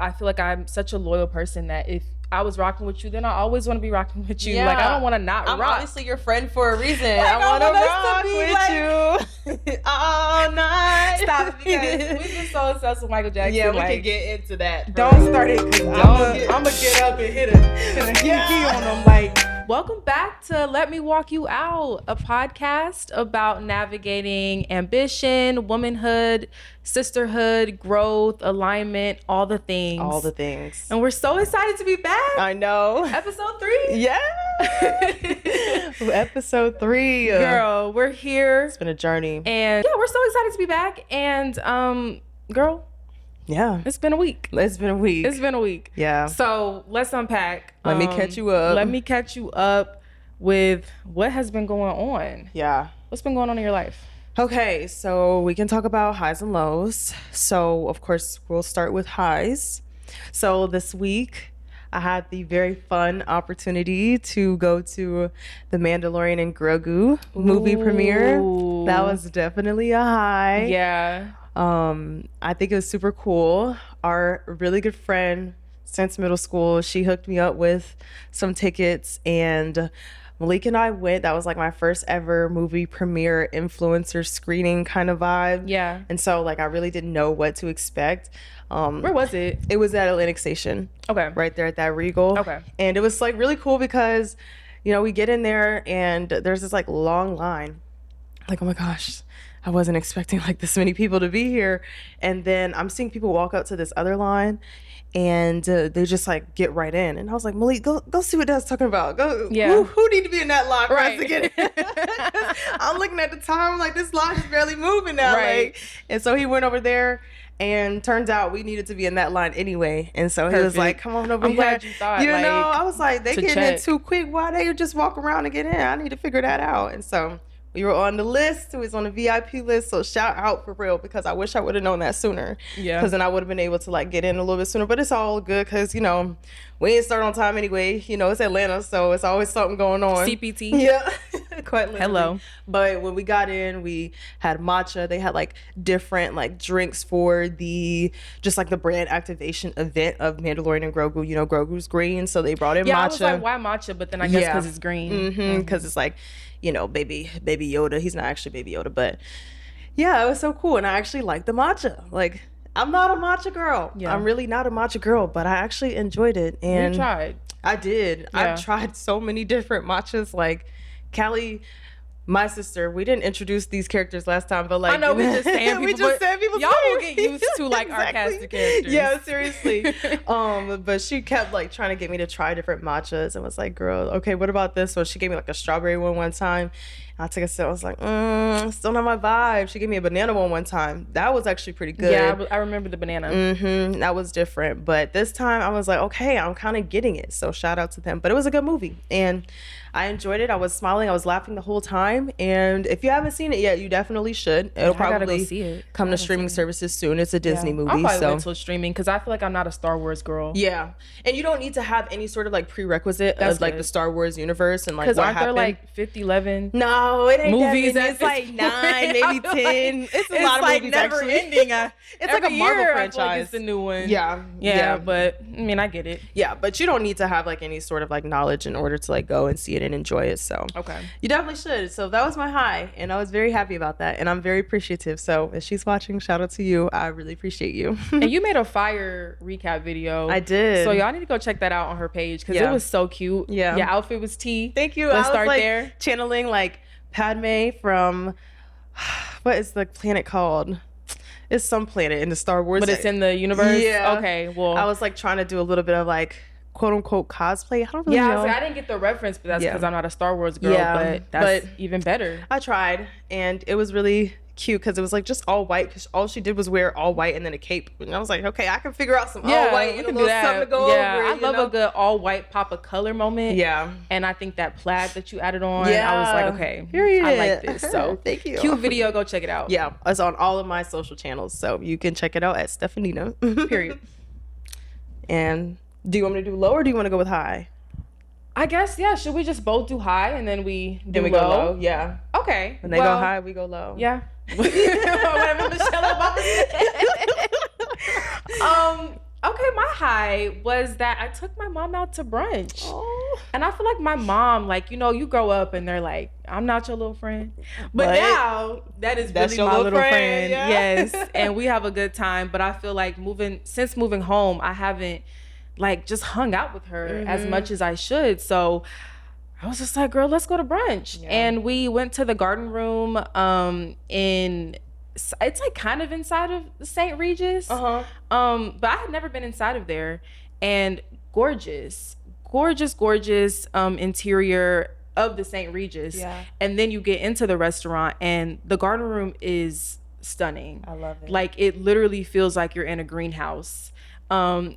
I feel like I'm such a loyal person that if I was rocking with you, then I always want to be rocking with you. Like, I don't want to not rock. I'm obviously your friend for a reason. Like, I want to rock with you all night. Stop it, because we've been so obsessed with Michael Jackson. Yeah, we can get into that. Don't start it, because I'm going to get up and hit a key on them. Like, welcome back to Let Me Walk You Out, a podcast about navigating ambition, womanhood, sisterhood, growth, alignment, all the things. All the things. And we're so excited to be back. I know. Episode 3? Yeah. Episode 3. Girl, we're here. It's been a journey. And yeah, we're so excited to be back. And girl, yeah, it's been a week. It's been a week. Yeah. So let's unpack. Let me catch you up. Let me catch you up with what has been going on. Yeah. What's been going on in your life? Okay, so we can talk about highs and lows. So, of course, we'll start with highs. So this week, I had the very fun opportunity to go to the Mandalorian and Grogu movie premiere. That was definitely a high. Yeah. I think it was super cool. Our really good friend since middle school, she hooked me up with some tickets, and Malik and I went. That was like my first ever movie premiere influencer screening kind of vibe. Yeah. And so like I really didn't know what to expect. Where was it? It was at Atlantic Station. Okay. Right there at that Regal. Okay. And it was like really cool because, you know, we get in there and there's this like long line. Like, oh my gosh, I wasn't expecting like this many people to be here. And then I'm seeing people walk up to this other line, and they just like get right in. And I was like, Malik, go see what that's talking about. Go. Yeah. Who need to be in that line for Right. us to get in? I'm looking at the time, like this line is barely moving now. Right. Like, and so he went over there, and turns out we needed to be in that line anyway. And so he was like, come on over I'm here. glad you thought, You like, know, I was like, they getting in check. too quick. Why they just walk around and get in? I need to figure that out. And so we were on the list. We was on the VIP list. So shout out for real, because I wish I would have known that sooner. Yeah. Because then I would have been able to like get in a little bit sooner. But it's all good because, you know, we ain't start on time anyway. You know, it's Atlanta, so it's always something going on. CPT. Yeah. Quite literally. Hello. But when we got in, we had matcha. They had like different like drinks for the just like the brand activation event of Mandalorian and Grogu. You know, Grogu's green, so they brought in matcha. I was like, why matcha? But then I guess because it's green. Because it's like, you know, baby Yoda. He's not actually baby Yoda, but yeah, it was so cool. And I actually liked the matcha. Like, I'm not a matcha girl. Yeah. I'm really not a matcha girl, but I actually enjoyed it. And You tried. I did. Yeah. I've tried so many different matchas. Like Callie, my sister, we didn't introduce these characters last time, but like, I know we just saying people, we just said people's y'all will names. get used to like our cast of characters. Yeah, seriously. But she kept like trying to get me to try different matchas and was like, girl, okay, what about this? So she gave me like a strawberry one time. And I took a sip. I was like, still not my vibe. She gave me a banana one time. That was actually pretty good. Yeah, I remember the banana. That was different. But this time I was like, okay, I'm kind of getting it. So shout out to them. But it was a good movie. And I enjoyed it. I was smiling. I was laughing the whole time. And if you haven't seen it yet, you definitely should. It'll probably see it. come to streaming services soon. It's a Disney movie. I'll probably so wait till streaming because I feel like I'm not a Star Wars girl. yeah. And you don't need to have any sort of like prerequisite That's of like good. the Star Wars universe and like Because what aren't happened. there like 50, 11? No, it ain't movies that many. at It's like this 9, point? maybe 10. It's a lot of like movies never actually. ending. It's like a Every Marvel year, franchise. I feel like it's a new one. Yeah. But I mean, I get it. Yeah, but you don't need to have like any sort of like knowledge in order to like go and see it and enjoy it. So Okay. you definitely should. So that was my high, and I was very happy about that, and I'm very appreciative. So if she's watching, shout out to you. I really appreciate you. And you made a fire recap video. I did. So y'all need to go check that out on her page because Yeah. it was so cute. Yeah. Your outfit was tea. Thank you. Let's I was start like there. channeling like Padme from what is the planet called? It's some planet in the Star Wars. But it's in the universe? Yeah. Okay, well. I was like trying to do a little bit of like quote unquote cosplay. I don't really yeah, know. I was like, I didn't get the reference, but that's Yeah. because I'm not a Star Wars girl. Yeah, But that's but- even better. I tried, and it was really cute because it was like just all white, because all she did was wear all white and then a cape, and I was like, okay, I can figure out some all white and a little something to go over it, I love you know? a good all white pop of color moment. Yeah. And I think that plaid that you added on, I was like, okay, Period. I like this. So Thank you. cute video, go check it out. Yeah, it's on all of my social channels, so you can check it out at Stefanina. Period. And do you want me to do low or do you want to go with high? I guess, yeah. Should we just both do high and then we do Then we low? go low. Yeah. Okay. When they go high, we go low. Yeah. Whatever Michelle Obama said. Okay, my high was that I took my mom out to brunch. Oh. And I feel like my mom, like, you know, you grow up and they're like, I'm not your little friend. But now that is really my little friend. Yeah. Yes. And we have a good time. But I feel like since moving home, I haven't like just hung out with her as much as I should. So I was just like, girl, let's go to brunch. Yeah. And we went to the garden room it's like kind of inside of St. Regis. But I had never been inside of there. And gorgeous interior of the St. Regis. Yeah. And then you get into the restaurant and the garden room is stunning. I love it. Like it literally feels like you're in a greenhouse. The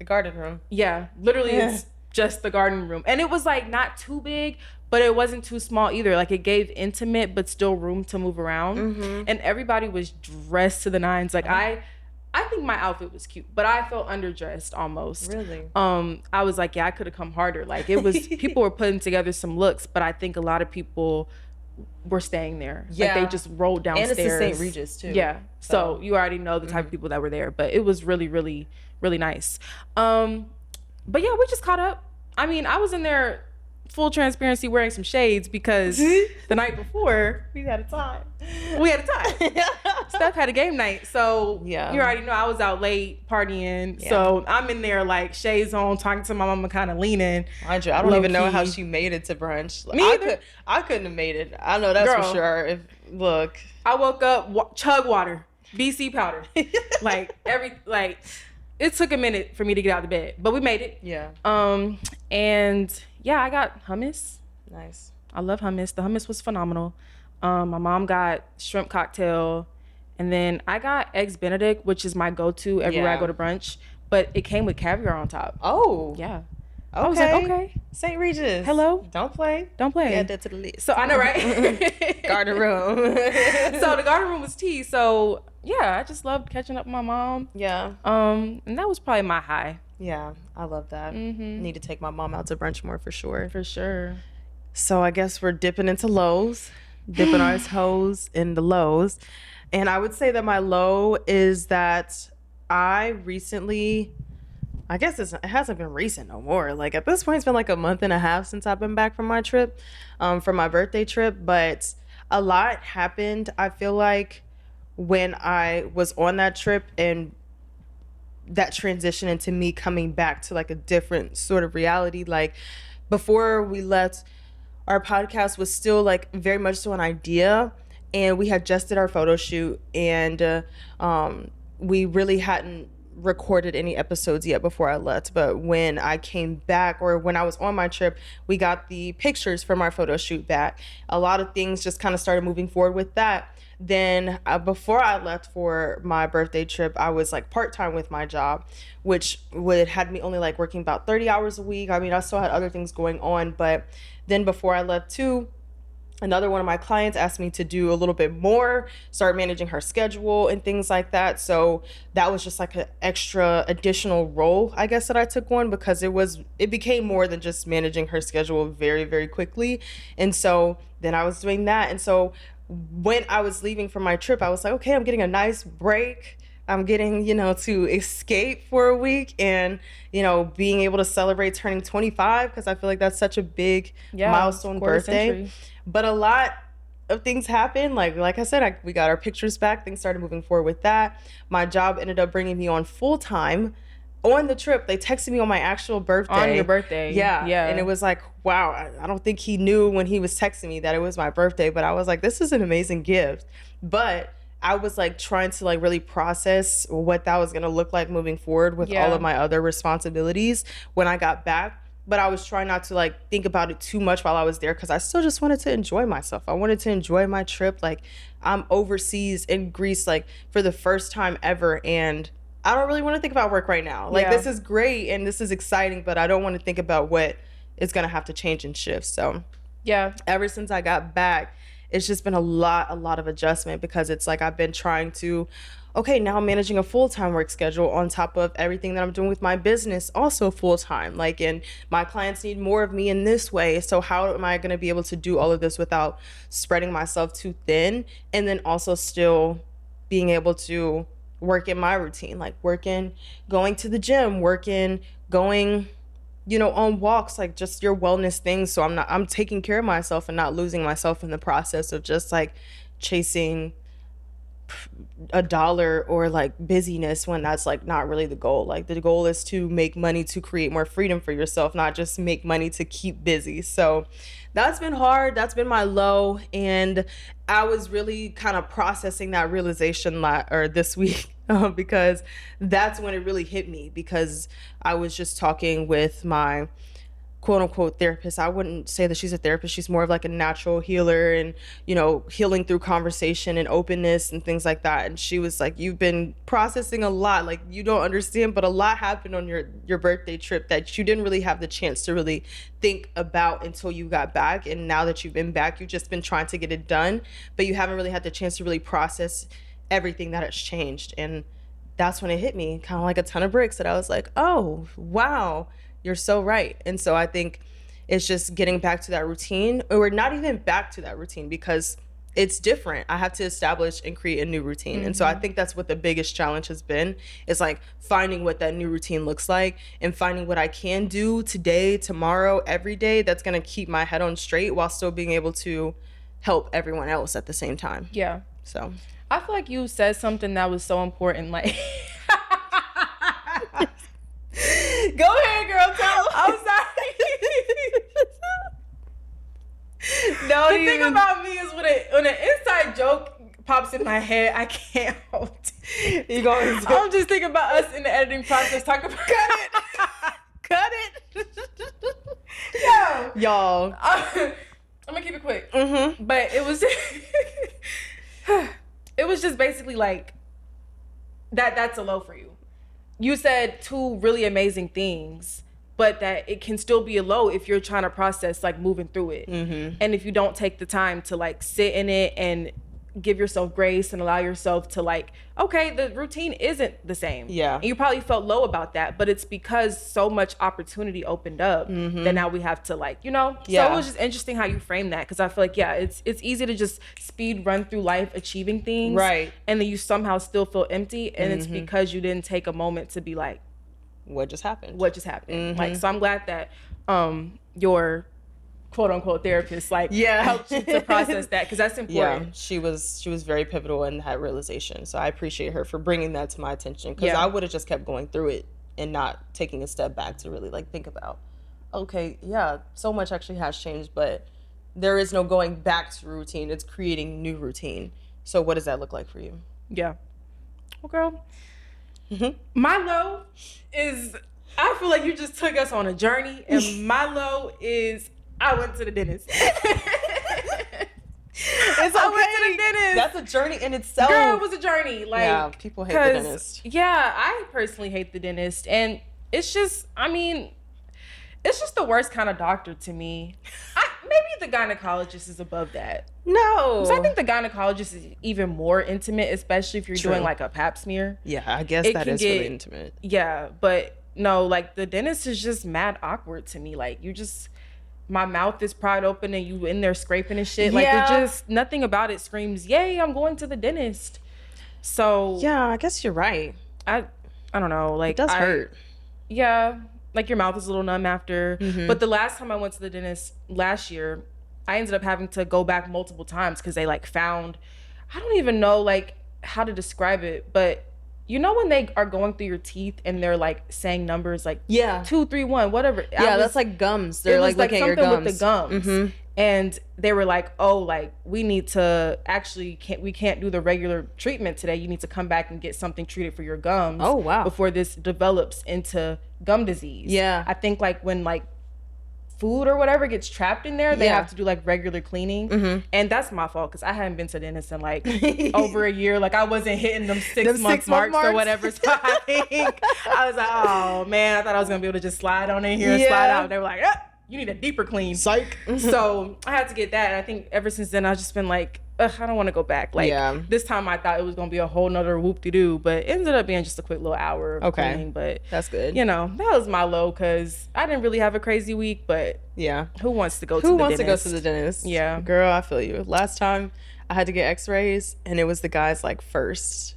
garden room. Yeah, literally it's just the garden room. And it was like not too big, but it wasn't too small either. Like it gave intimate but still room to move around. And everybody was dressed to the nines. Like I think my outfit was cute, but I felt underdressed almost. Really? I was like, yeah, I could have come harder. Like it was people were putting together some looks, but I think a lot of people were staying there. Yeah. Like they just rolled downstairs. And it's the St. Regis too. Yeah. So you already know the type of people that were there, but it was really, really, really nice. But yeah, we just caught up. I mean, I was in there full transparency wearing some shades because the night before we had a time. Steph had a game night. So you already know I was out late partying. Yeah. So I'm in there like shades on, talking to my mama, kind of leaning. Mind you, I don't even know how she made it to brunch. Me either. I couldn't have made it. I know that's for sure. I woke up, chug water, BC powder. It took a minute for me to get out of bed, but we made it. Yeah. And yeah, I got hummus. Nice. I love hummus. The hummus was phenomenal. My mom got shrimp cocktail, and then I got eggs Benedict, which is my go-to everywhere I go to brunch. But it came with caviar on top. Oh. Yeah. Okay. I was like, okay. St. Regis. Hello. Don't play. Add that to the list. So I know, right? Garden room. So the garden room was tea. So yeah, I just loved catching up with my mom. Yeah. And that was probably my high. Yeah, I love that. Need to take my mom out to brunch more for sure. For sure. So I guess we're dipping into lows, dipping our toes in the lows. And I would say that my low is that I guess it hasn't been recent no more. Like at this point, it's been like a month and a half since I've been back from my trip, from my birthday trip. But a lot happened, I feel like, when I was on that trip, and that transition into me coming back to like a different sort of reality. Like before we left, our podcast was still like very much so an idea, and we had just did our photo shoot, and we really hadn't recorded any episodes yet before I left. But when I came back, or when I was on my trip, we got the pictures from our photo shoot back. A lot of things just kind of started moving forward with that. Then before I left for my birthday trip, I was like part-time with my job, which had me only like working about 30 hours a week. I mean, I still had other things going on, but then before I left too, another one of my clients asked me to do a little bit more, start managing her schedule and things like that. So that was just like an extra additional role, I guess, that I took on, because it became more than just managing her schedule very, very quickly. And so then I was doing that. And so when I was leaving from my trip, I was like, okay, I'm getting a nice break. I'm getting, to escape for a week, and, being able to celebrate turning 25, because I feel like that's such a big milestone birthday. Century. But a lot of things happened. Like I said, we got our pictures back. Things started moving forward with that. My job ended up bringing me on full time. On the trip, they texted me on my actual birthday. On your birthday. Yeah. And it was like, wow, I don't think he knew when he was texting me that it was my birthday, but I was like, this is an amazing gift. But I was like trying to like really process what that was going to look like moving forward with all of my other responsibilities when I got back. But I was trying not to like think about it too much while I was there, because I still just wanted to enjoy myself. I wanted to enjoy my trip. Like, I'm overseas in Greece, like for the first time ever, and I don't really want to think about work right now. Like, this is great and this is exciting, but I don't want to think about what is going to have to change and shift. So ever since I got back, it's just been a lot of adjustment, because it's like I've been trying to, okay, now I'm managing a full-time work schedule on top of everything that I'm doing with my business, also full-time. Like, and my clients need more of me in this way. So how am I going to be able to do all of this without spreading myself too thin? And then also still being able to working my routine, like working, going to the gym, working, going, on walks, like just your wellness things. So I'm taking care of myself and not losing myself in the process of just like chasing a dollar or like busyness when that's like not really the goal. Like the goal is to make money to create more freedom for yourself, not just make money to keep busy. So that's been hard. That's been my low. And I was really kind of processing that realization this week because that's when it really hit me, because I was just talking with my quote unquote therapist. I wouldn't say that she's a therapist. She's more of like a natural healer and, healing through conversation and openness and things like that. And she was like, you've been processing a lot. Like, you don't understand, but a lot happened on your birthday trip that you didn't really have the chance to really think about until you got back. And now that you've been back, you've just been trying to get it done, but you haven't really had the chance to really process everything that has changed. And that's when it hit me, kind of like a ton of bricks, that I was like, oh, wow, you're so right. And so I think it's just getting back to that routine, or not even back to that routine, because it's different. I have to establish and create a new routine. And so I think that's what the biggest challenge has been, is like finding what that new routine looks like and finding what I can do today, tomorrow, every day that's going to keep my head on straight while still being able to help everyone else at the same time. Yeah. So I feel like you said something that was so important, like go ahead, girl, tell them. I'm sorry. No, the thing about me is when an inside joke pops in my head, I can't hold it. I'm just thinking about us in the editing process talking about cut it. Yo. Y'all. I'm gonna keep it quick. Mm-hmm. But it was it was just basically like that's a low for you. You said two really amazing things, but that it can still be a low if you're trying to process like moving through it. Mm-hmm. And if you don't take the time to like sit in it and give yourself grace and allow yourself to like, okay, the routine isn't the same. Yeah. And you probably felt low about that, but it's because so much opportunity opened up that now we have to like, Yeah. So it was just interesting how you frame that, because I feel like, yeah, it's easy to just speed run through life achieving things. Right. And then you somehow still feel empty. And it's because you didn't take a moment to be like, what just happened? Like, so I'm glad that your quote unquote therapist helped you to process that, because that's important. Yeah, she was very pivotal in that realization. So I appreciate her for bringing that to my attention, because I would have just kept going through it and not taking a step back to really like think about, okay, yeah, so much actually has changed, but there is no going back to routine. It's creating new routine. So what does that look like for you? Yeah. Well, girl, my low is, I feel like you just took us on a journey, and my low is I went to the dentist. It's okay. I went to the dentist. That's a journey in itself. Girl, it was a journey. Like, yeah, people hate the dentist. Yeah, I personally hate the dentist. And it's just, it's just the worst kind of doctor to me. Maybe the gynecologist is above that. No. So I think the gynecologist is even more intimate, especially if you're doing like a pap smear. Yeah, I guess that is really intimate. Yeah, but no, like the dentist is just mad awkward to me. Like, my mouth is pried open and you in there scraping and shit. Like, it just, nothing about it screams, yay, I'm going to the dentist. So yeah, I guess you're right. I don't know. Like, it does hurt. Yeah, like your mouth is a little numb after. But the last time I went to the dentist last year, I ended up having to go back multiple times because they like found, I don't even know like how to describe it, but when they are going through your teeth and they're like saying numbers like 2, 3, 1, whatever. Yeah, that's like gums. They're like looking at your gums. With the gums. And they were like, oh, like we need to we can't do the regular treatment today. You need to come back and get something treated for your gums. Oh, wow. Before this develops into gum disease. Yeah. I think like when like food or whatever gets trapped in there, they have to do like regular cleaning. And that's my fault, because I hadn't been to the dentist in like over a year. Like I wasn't hitting them 6 month marks or whatever. So I think I was like, oh man, I thought I was gonna be able to just slide on in here, slide out. They were like, you need a deeper clean. Psych. So I had to get that. And I think ever since then I've just been like, I don't want to go back. Like this time I thought it was gonna be a whole nother whoop-de-doo, but it ended up being just a quick little hour of cleaning. But that's good. That was my low, because I didn't really have a crazy week, but who wants to go to the dentist? Who wants to go to the dentist? Yeah. Girl, I feel you. Last time I had to get x-rays, and it was the guy's like first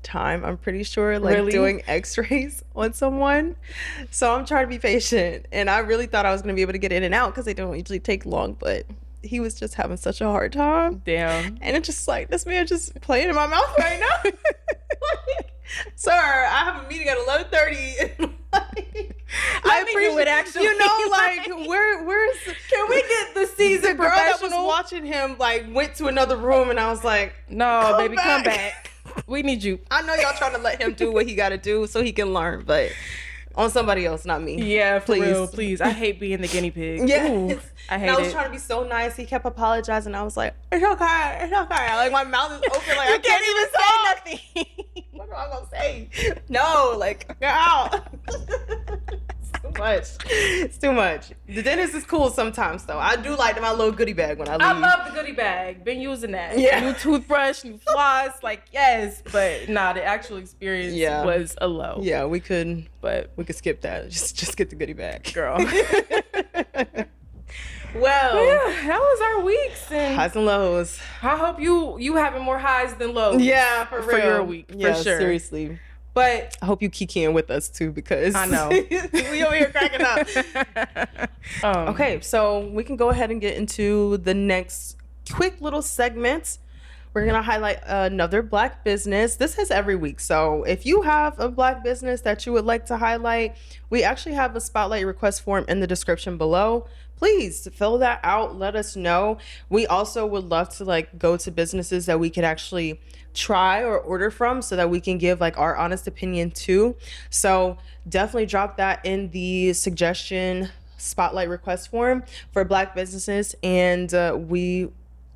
time, I'm pretty sure, like doing x-rays on someone. So I'm trying to be patient. And I really thought I was going to be able to get in and out because they don't usually take long, but he was just having such a hard time. Damn. And it's just like, this man just playing in my mouth right now. Like, sir, I have a meeting at 11:30. I appreciate actually. You know, like where's? Can we get the seasoned girl professional? that was watching him like went to another room, and I was like, no, baby, come back. We need you. I know y'all trying to let him do what he got to do so he can learn, but on somebody else, not me. Yeah, for real, please. I hate being the guinea pig. Yeah, I hate it. I was trying to be so nice. He kept apologizing. I was like, it's okay, it's okay. Like my mouth is open. Like I can't even say nothing. What am I gonna say? No, like get out. Too much. It's too much. The dentist is cool sometimes though. I do like my little goodie bag when I leave. I love the goodie bag. Been using that. Yeah. New toothbrush, new floss. Like yes, but nah, the actual experience was a low. Yeah, we could skip that. Just get the goodie bag, girl. Well, yeah, that was our weeks and highs and lows. I hope you having more highs than lows. Yeah, for real. For your week, for sure. Seriously. But I hope you kikiing with us too, because I know we over here cracking up. Okay, so we can go ahead and get into the next quick little segment. We're gonna highlight another Black business. This is every week, so if you have a Black business that you would like to highlight, we actually have a spotlight request form in the description below. Please fill that out. Let us know. We also would love to like go to businesses that we could actually try or order from so that we can give like our honest opinion too. So definitely drop that in the suggestion spotlight request form for Black businesses. And we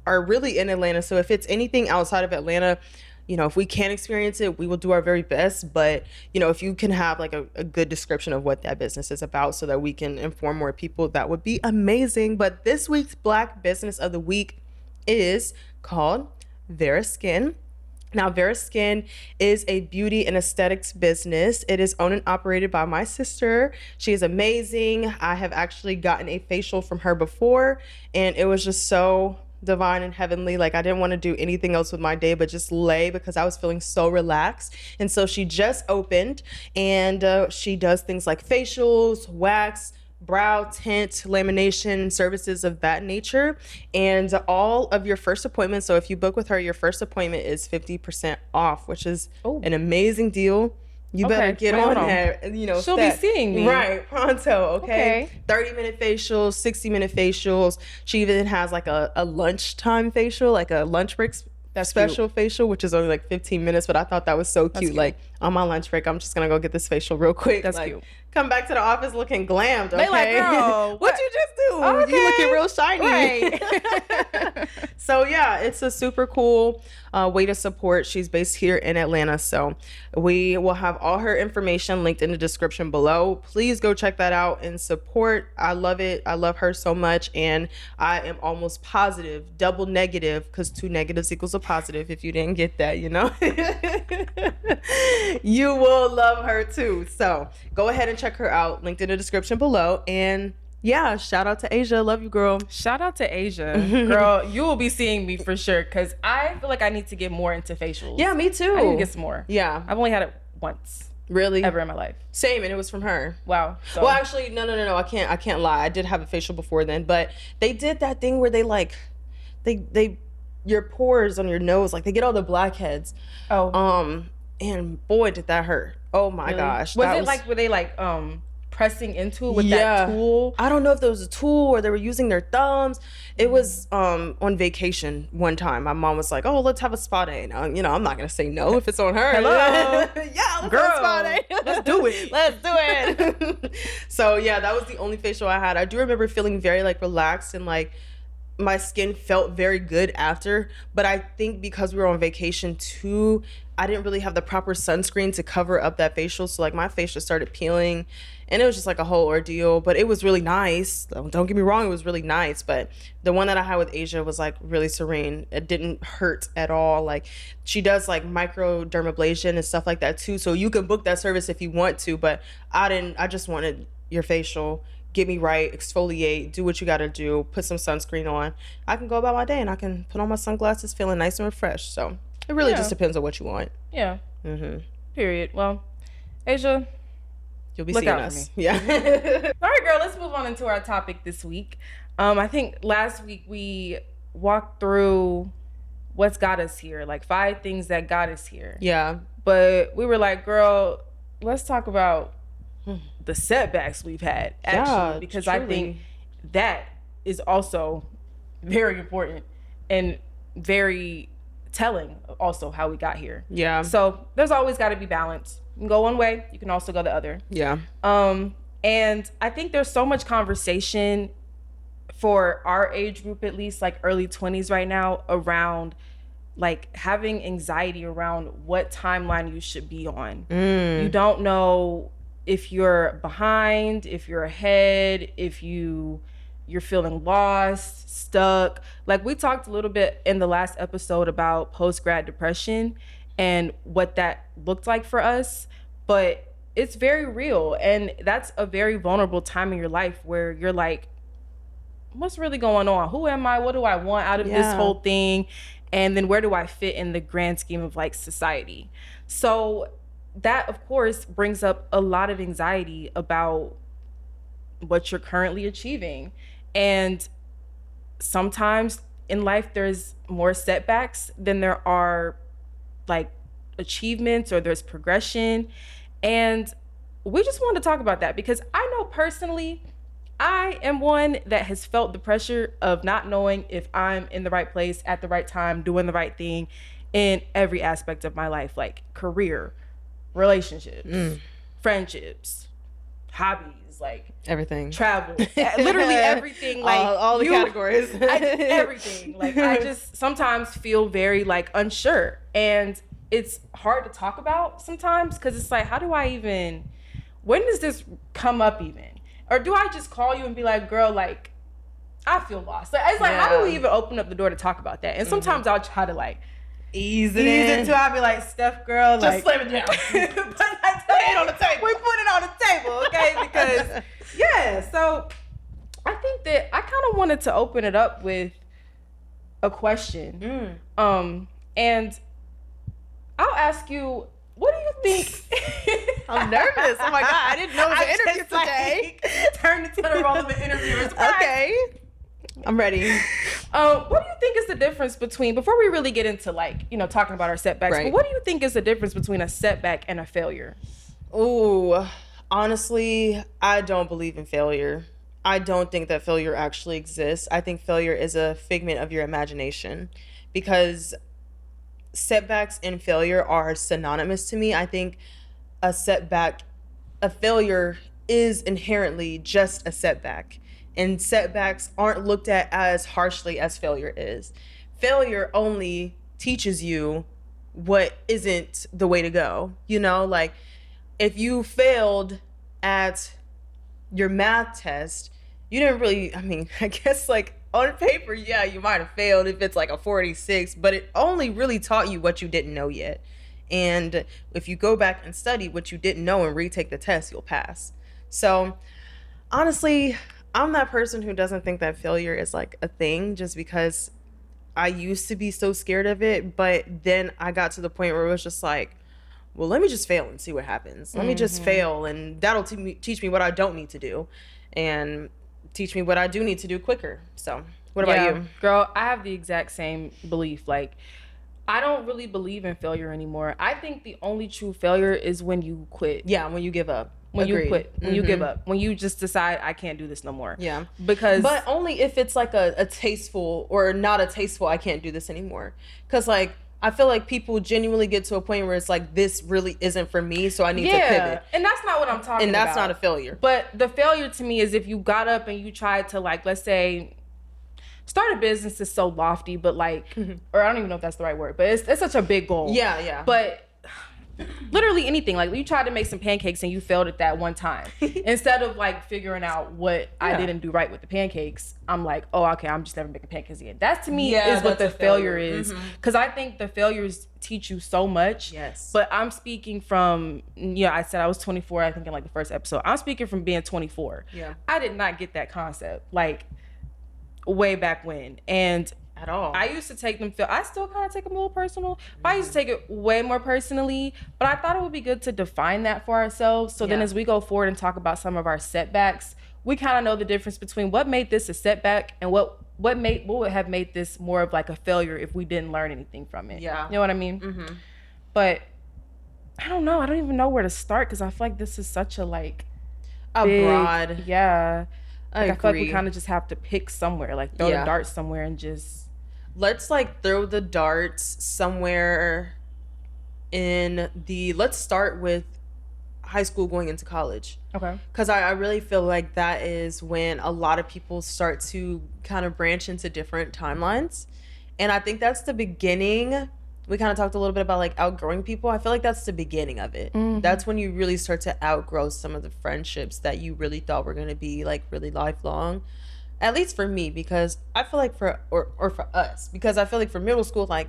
are really in Atlanta. So if it's anything outside of Atlanta, you know, if we can experience it, we will do our very best. But, you know, if you can have like a good description of what that business is about so that we can inform more people, that would be amazing. But this week's Black business of the week is called Vera Skin. Now, Vera Skin is a beauty and aesthetics business. It is owned and operated by my sister. She is amazing. I have actually gotten a facial from her before, and it was just so divine and heavenly. Like I didn't want to do anything else with my day but just lay because I was feeling so relaxed. And so she just opened, and she does things like facials, wax, brow tint, lamination, services of that nature. And all of your first appointments, so if you book with her, your first appointment is 50% off, which is an amazing deal. You better get on that. You know, she'll be seeing me. Right, pronto, okay? 30-minute facials, 60-minute facials. She even has like a lunchtime facial, like a lunch break special facial, which is only like 15 minutes, but I thought that was so cute. Like on my lunch break, I'm just gonna go get this facial real quick. That's like, cute. Come back to the office looking glammed, okay? They like, girl, what you just do? Okay. You looking real shiny. Right. So yeah, it's a super cool way to support. She's based here in Atlanta, so we will have all her information linked in the description below. Please go check that out and support. I love it. I love her so much, and I am almost positive, double negative, because 2 negatives equals a positive. If you didn't get that, you know. You will love her too. So go ahead and check her out, linked in the description below. And yeah, shout out to Asia. Love you, girl. Shout out to Asia. Girl, you will be seeing me for sure, because I feel like I need to get more into facials. Yeah, me too. I need to get some more. Yeah. I've only had it once. Really? Ever in my life. Same, and it was from her. Wow. So. Well, actually, no. I can't lie. I did have a facial before then, but they did that thing where they like, they your pores on your nose, like they get all the blackheads. Oh. And boy, did that hurt. Oh my gosh. Was it like, were they like pressing into it with that tool? I don't know if there was a tool or they were using their thumbs. It was on vacation one time. My mom was like, oh, let's have a spa day. Now, you know, I'm not going to say no if it's on her. Hello. Yeah, let's have a spa day. Let's do it. Let's do it. So yeah, that was the only facial I had. I do remember feeling very like relaxed and like my skin felt very good after, but I think because we were on vacation too, I didn't really have the proper sunscreen to cover up that facial. So like my face just started peeling, and it was just like a whole ordeal, but it was really nice. Don't get me wrong, it was really nice. But the one that I had with Asia was like really serene. It didn't hurt at all. Like she does like microdermablation and stuff like that too. So you can book that service if you want to, but I just wanted your facial. Get me right, exfoliate, do what you gotta do, put some sunscreen on. I can go about my day and I can put on my sunglasses feeling nice and refreshed. So it really just depends on what you want. Yeah. Period. Well, Asia, you'll be look seeing out us. for me. Yeah. All right, girl, let's move on into our topic this week. I think last week we walked through what's got us here, like 5 things that got us here. Yeah. But we were like, girl, let's talk about the setbacks we've had, actually, because truly. I think that is also very important and very telling also how we got here. Yeah. So there's always got to be balance. You can go one way, you can also go the other. Yeah. And I think there's so much conversation for our age group, at least like early 20s right now, around like having anxiety around what timeline you should be on. You don't know if you're behind, if you're ahead, if you're feeling lost, stuck. Like we talked a little bit in the last episode about post-grad depression and what that looked like for us, but it's very real. And that's a very vulnerable time in your life where you're like, what's really going on? Who am I? What do I want out of this whole thing? And then where do I fit in the grand scheme of like society? So that, of course, brings up a lot of anxiety about what you're currently achieving. And sometimes in life, there's more setbacks than there are like achievements or there's progression. And we just wanted to talk about that because I know personally, I am one that has felt the pressure of not knowing if I'm in the right place at the right time, doing the right thing in every aspect of my life, like career, relationships, friendships, hobbies, like everything, travel, literally everything, like all the categories, everything. Like I just sometimes feel very like unsure, and it's hard to talk about sometimes because it's like, how do I even? When does this come up even? Or do I just call you and be like, girl, like, I feel lost. Like, it's like, how do we even open up the door to talk about that? And sometimes I'll try to like ease it into. I'll be like, Steph, girl, just like, slam it down. Put it on the table. We put it on the table, okay? Because so I think that I kind of wanted to open it up with a question. And I'll ask you, what do you think? I'm nervous. Oh my God, I didn't know it was an interview today. Turned into the role of an interviewer. Okay, I'm ready. What do you think is the difference between, before we really get into like, you know, talking about our setbacks, but what do you think is the difference between a setback and a failure? Ooh, honestly, I don't believe in failure. I don't think that failure actually exists. I think failure is a figment of your imagination because setbacks and failure are synonymous to me. I think a failure is inherently just a setback, and setbacks aren't looked at as harshly as failure is. Failure only teaches you what isn't the way to go. You know, like if you failed at your math test, you didn't really, I mean, I guess like on paper, yeah, you might have failed if it's like a 46, but it only really taught you what you didn't know yet. And if you go back and study what you didn't know and retake the test, you'll pass. So honestly, I'm that person who doesn't think that failure is like a thing just because I used to be so scared of it. But then I got to the point where it was just like, well, let me just fail and see what happens. Let me just fail, and that'll teach me what I don't need to do and teach me what I do need to do quicker. So what about you? Girl, I have the exact same belief. Like, I don't really believe in failure anymore. I think the only true failure is when you quit. Yeah, when you give up. When you quit, when you give up, when you just decide I can't do this no more. Yeah. But only if it's like a tasteful or not a tasteful, I can't do this anymore. Because like, I feel like people genuinely get to a point where it's like, this really isn't for me, so I need to pivot. And that's not what I'm talking about. And that's not a failure. But the failure to me is if you got up and you tried to, like, let's say, start a business is so lofty, but like, or I don't even know if that's the right word, but it's such a big goal. Yeah. But literally anything, like you tried to make some pancakes and you failed at that one time. Instead of like figuring out what I didn't do right with the pancakes, I'm like, oh, okay, I'm just never making pancakes again. That to me is what the failure is. Because I think the failures teach you so much. Yes. But I'm speaking from, I said I was 24, I think in like the first episode. I'm speaking from being 24. Yeah. I did not get that concept like way back when. And at all. I used to take them, I still kind of take them a little personal, but I used to take it way more personally. But I thought it would be good to define that for ourselves. So then as we go forward and talk about some of our setbacks, we kind of know the difference between what made this a setback and what would have made this more of like a failure if we didn't learn anything from it. Yeah. You know what I mean? Mm-hmm. But I don't know. I don't even know where to start because I feel like this is such a like big, broad. Yeah. I feel like we kind of just have to pick somewhere, like throw the dart somewhere and just. Let's like throw the darts somewhere let's start with high school going into college. Okay. Because I really feel like that is when a lot of people start to kind of branch into different timelines. And I think that's the beginning. We kind of talked a little bit about like outgrowing people. I feel like that's the beginning of it. Mm-hmm. That's when you really start to outgrow some of the friendships that you really thought were going to be like really lifelong. At least for me, because I feel like for us, because I feel like for middle school, like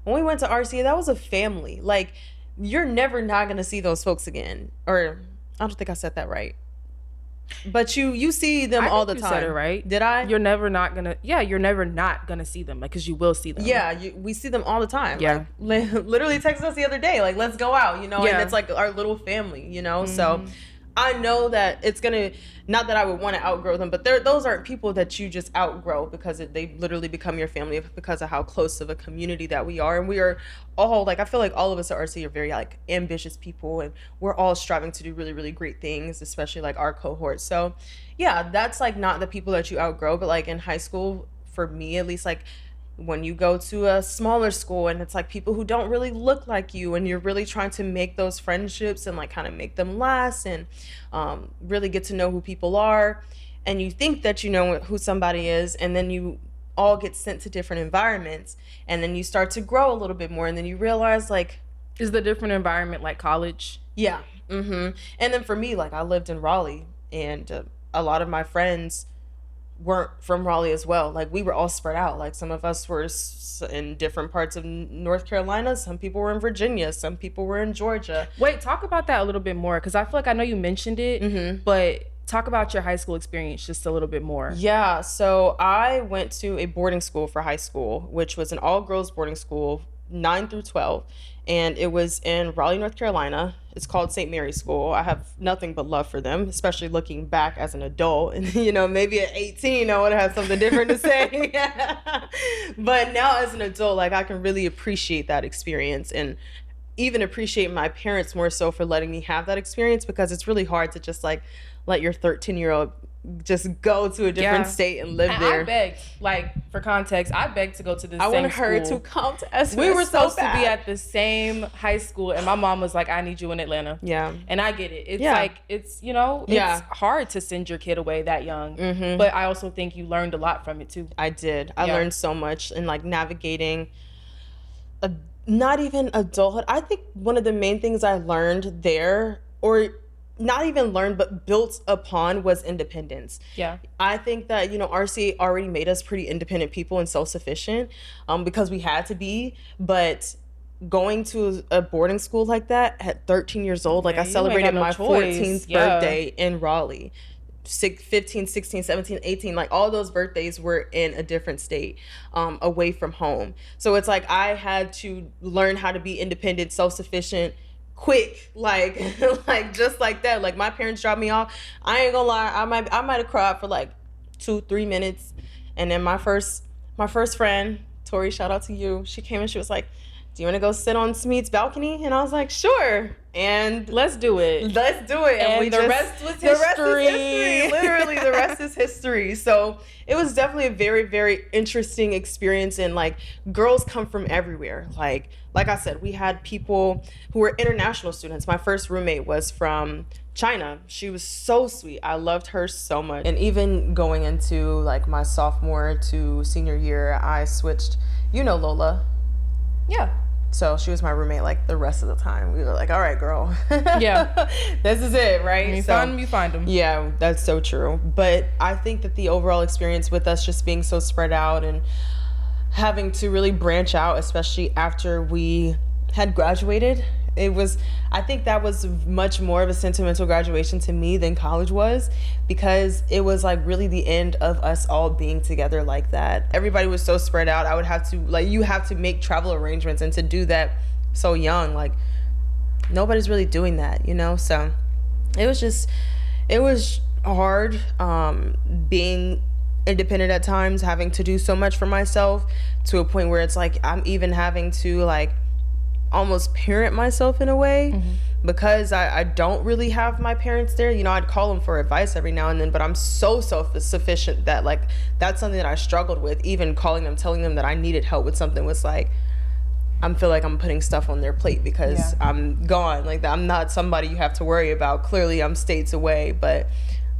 when we went to RCA, that was a family. Like you're never not going to see those folks again. Or I don't think I said that right. But you see them all the time. You said it right. Did I? You're never not gonna see them, like, because you will see them. Yeah, we see them all the time. Yeah. Like, literally texted us the other day, like, let's go out, you know, and it's like our little family, you know. Mm-hmm. So I know that it's gonna, not that I would want to outgrow them, but those aren't people that you just outgrow because they literally become your family because of how close of a community that we are. And we are all, like, I feel like all of us at RC are very, like, ambitious people, and we're all striving to do really, really great things, especially, like, our cohort. So, yeah, that's, like, not the people that you outgrow, but, like, in high school, for me, at least, like, when you go to a smaller school and it's like people who don't really look like you and you're really trying to make those friendships and like kind of make them last and really get to know who people are, and you think that you know who somebody is, and then you all get sent to different environments, and then you start to grow a little bit more, and then you realize, like, is the different environment like college? Yeah. Mm-hmm. And then for me, like, I lived in Raleigh, and a lot of my friends weren't from Raleigh as well. Like, we were all spread out. Like, some of us were in different parts of North Carolina. Some people were in Virginia. Some people were in Georgia. Wait, talk about that a little bit more, because I feel like I know you mentioned it, but talk about your high school experience just a little bit more. Yeah, so I went to a boarding school for high school, which was an all-girls boarding school, 9 through 12, and it was in Raleigh, North Carolina. It's called St. Mary's School. I have nothing but love for them, especially looking back as an adult. And, you know, maybe at 18, I would have something different to say. But now as an adult, like, I can really appreciate that experience and even appreciate my parents more so for letting me have that experience, because it's really hard to just, like, let your 13-year-old just go to a different state and live there. I begged, like, for context, I begged to go to this same school. I wanted her to come to us. We were supposed to be at the same high school, and my mom was like, I need you in Atlanta. Yeah. And I get it. It's like, it's, you know, it's hard to send your kid away that young. Mm-hmm. But I also think you learned a lot from it, too. I did. I learned so much in, like, navigating not even adulthood. I think one of the main things I learned there, or not even learned, but built upon, was independence. Yeah. I think that, you know, RCA already made us pretty independent people and self-sufficient because we had to be. But going to a boarding school like that at 13 years old, like, I celebrated my 14th birthday in Raleigh. 15, 16, 17, 18, like, all those birthdays were in a different state, away from home. So it's like I had to learn how to be independent, self-sufficient, quick, like just like that. Like, my parents dropped me off. I ain't gonna lie, I might have cried for like 2-3 minutes, and then my first friend, Tori, shout out to you, she came and she was like, do you want to go sit on Smeed's balcony? And I was like, sure. And let's do it. And the rest was history. The rest is history. Literally, the rest is history. So it was definitely a very, very interesting experience. And, like, girls come from everywhere. Like I said, we had people who were international students. My first roommate was from China. She was so sweet. I loved her so much. And even going into, like, my sophomore to senior year, I switched. You know Lola. Yeah. So she was my roommate, like, the rest of the time. We were like, all right, girl. Yeah. This is it, right? You find them, you find them. Yeah, that's so true. But I think that the overall experience with us just being so spread out and having to really branch out, especially after we had graduated, I think that was much more of a sentimental graduation to me than college was, because it was like really the end of us all being together like that. Everybody was so spread out. I would have to, like, you have to make travel arrangements, and to do that so young, like, nobody's really doing that, you know? So it was hard, being independent at times, having to do so much for myself, to a point where it's like I'm even having to like almost parent myself in a way, because I don't really have my parents there. You know, I'd call them for advice every now and then, but I'm so self-sufficient that like that's something that I struggled with. Even calling them, telling them that I needed help with something was like, I feel like I'm putting stuff on their plate because I'm gone. Like, I'm not somebody you have to worry about. Clearly I'm states away, but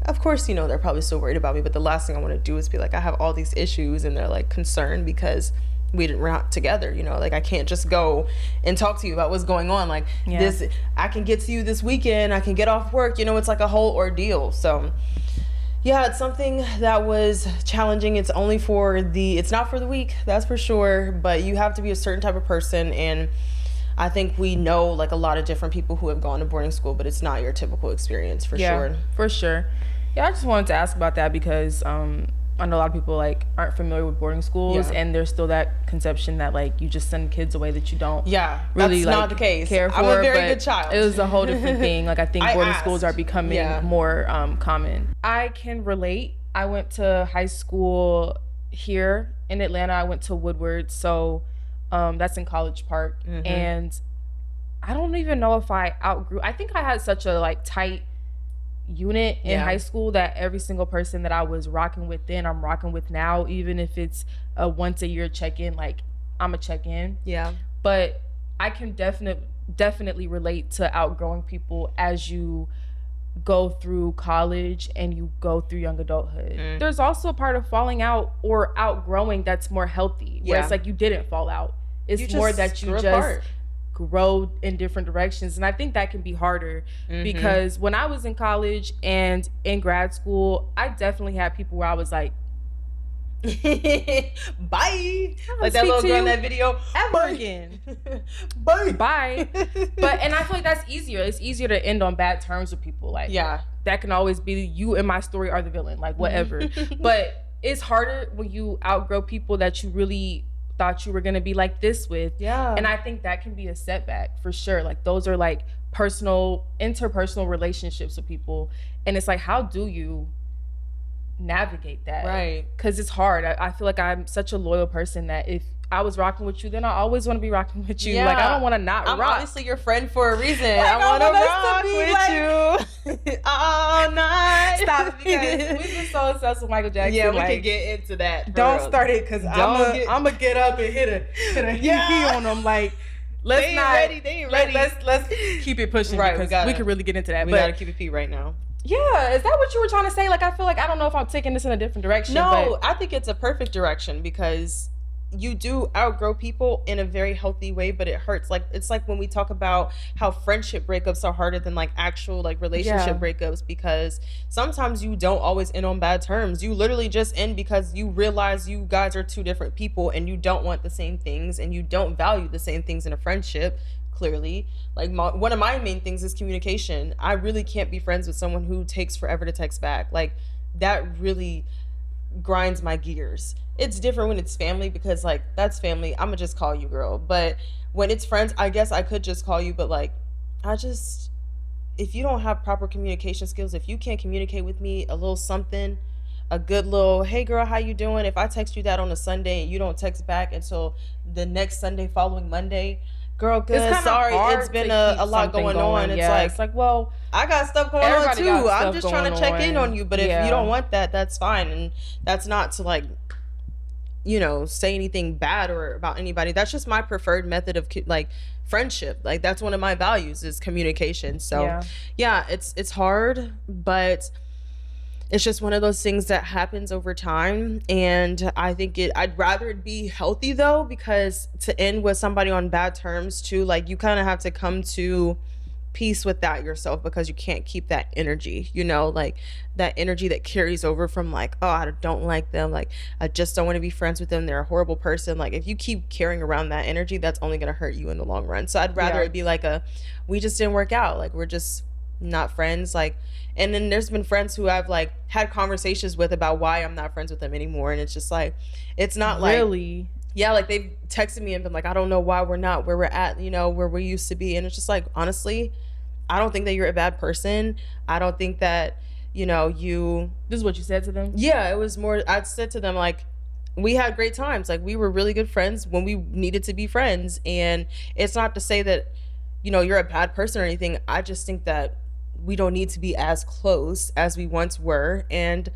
of course, you know, they're probably still worried about me. But the last thing I want to do is be like, I have all these issues, and they're like concerned because we're not together, you know? Like, I can't just go and talk to you about what's going on. Like, this, I can get to you this weekend, I can get off work, you know? It's like a whole ordeal. So yeah, it's something that was challenging. It's only it's not for the weak, that's for sure, but you have to be a certain type of person. And I think we know like a lot of different people who have gone to boarding school, but it's not your typical experience, for sure. For sure. Yeah, I just wanted to ask about that because I know a lot of people like aren't familiar with boarding schools, and there's still that conception that like you just send kids away that you don't really that's like not the case. care for. I'm a very good child. It was a whole different thing. Like, I think boarding schools are becoming more common. I can relate. I went to high school here in Atlanta. I went to Woodward, so that's in College Park, and I don't even know if I outgrew. I think I had such a like tight unit in high school that every single person that I was rocking with then, I'm rocking with now. Even if it's a once a year check-in, like, I'm a check-in. But I can definitely relate to outgrowing people as you go through college and you go through young adulthood. There's also a part of falling out or outgrowing that's more healthy, where it's like you didn't fall out. It's more that you just grow in different directions. And I think that can be harder because when I was in college and in grad school, I definitely had people where I was like, bye, like that little girl in that video, ever again. Bye. But and I feel like that's easier. It's easier to end on bad terms with people. Like, that can always be you and my story are the villain, like whatever. But it's harder when you outgrow people that you really thought you were gonna be like this with. And I think that can be a setback for sure. Like, those are like interpersonal relationships with people, and it's like, how do you navigate that? Right. Because it's hard. I feel like I'm such a loyal person that if I was rocking with you, then I always want to be rocking with you. Like, I don't want to not I'm rock. Obviously your friend for a reason. I want to rock with you all night. Stop it, because we've been so obsessed with Michael Jackson. Yeah, we can get into that. Don't start it, because I'm gonna get up and hit a hee on them. Like, let's they ain't ready. Let's keep it pushing, right? Because we can really get into that. We gotta keep it P right now. Yeah, is that what you were trying to say? Like, I feel like, I don't know if I'm taking this in a different direction. No, I think it's a perfect direction, because you do outgrow people in a very healthy way, but it hurts. Like, it's like when we talk about how friendship breakups are harder than like actual like relationship breakups, because sometimes you don't always end on bad terms. You literally just end because you realize you guys are two different people and you don't want the same things and you don't value the same things in a friendship. Clearly, like, one of my main things is communication. I really can't be friends with someone who takes forever to text back. Like, that really grinds my gears. It's different when it's family, because like, that's family, I'm gonna just call you, girl. But when it's friends, I guess I could just call you, but like, if you don't have proper communication skills, if you can't communicate with me a little something, a good little, hey girl, how you doing? If I text you that on a Sunday and you don't text back until the next Sunday following Monday, girl, good, sorry, it's been a lot going on. It's like, well, I got stuff going on too. I'm just trying to check in on you. But if you don't want that, that's fine. And that's not to like, you know, say anything bad or about anybody. That's just my preferred method of like friendship. Like, that's one of my values is communication. So yeah, it's hard, but it's just one of those things that happens over time. And I think I'd rather it be healthy though, because to end with somebody on bad terms too, like, you kind of have to come to peace with that yourself, because you can't keep that energy, you know, like that energy that carries over from like, oh, I don't like them, like I just don't want to be friends with them, they're a horrible person. Like if you keep carrying around that energy, that's only going to hurt you in the long run. So I'd rather it be like we just didn't work out, like we're just not friends. Like, and then there's been friends who I've like had conversations with about why I'm not friends with them anymore, and it's just like, it's not like, really, yeah, like they've texted me and been like, I don't know why we're not where we're at, you know, where we used to be. And it's just like, honestly, I don't think that you're a bad person. I don't think that, you know, this is what you said to them? Yeah, it was more, I said to them, like, we had great times. Like, we were really good friends when we needed to be friends. And it's not to say that, you know, you're a bad person or anything. I just think that we don't need to be as close as we once were. And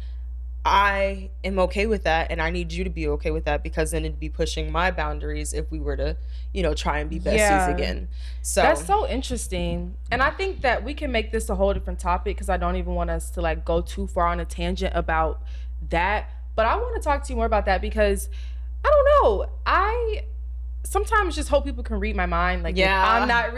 I am okay with that, and I need you to be okay with that, because then it'd be pushing my boundaries if we were to, you know, try and be besties again. So that's so interesting. And I think that we can make this a whole different topic, because I don't even want us to like go too far on a tangent about that. But I want to talk to you more about that, because I don't know, I sometimes just hope people can read my mind. Like, if I'm not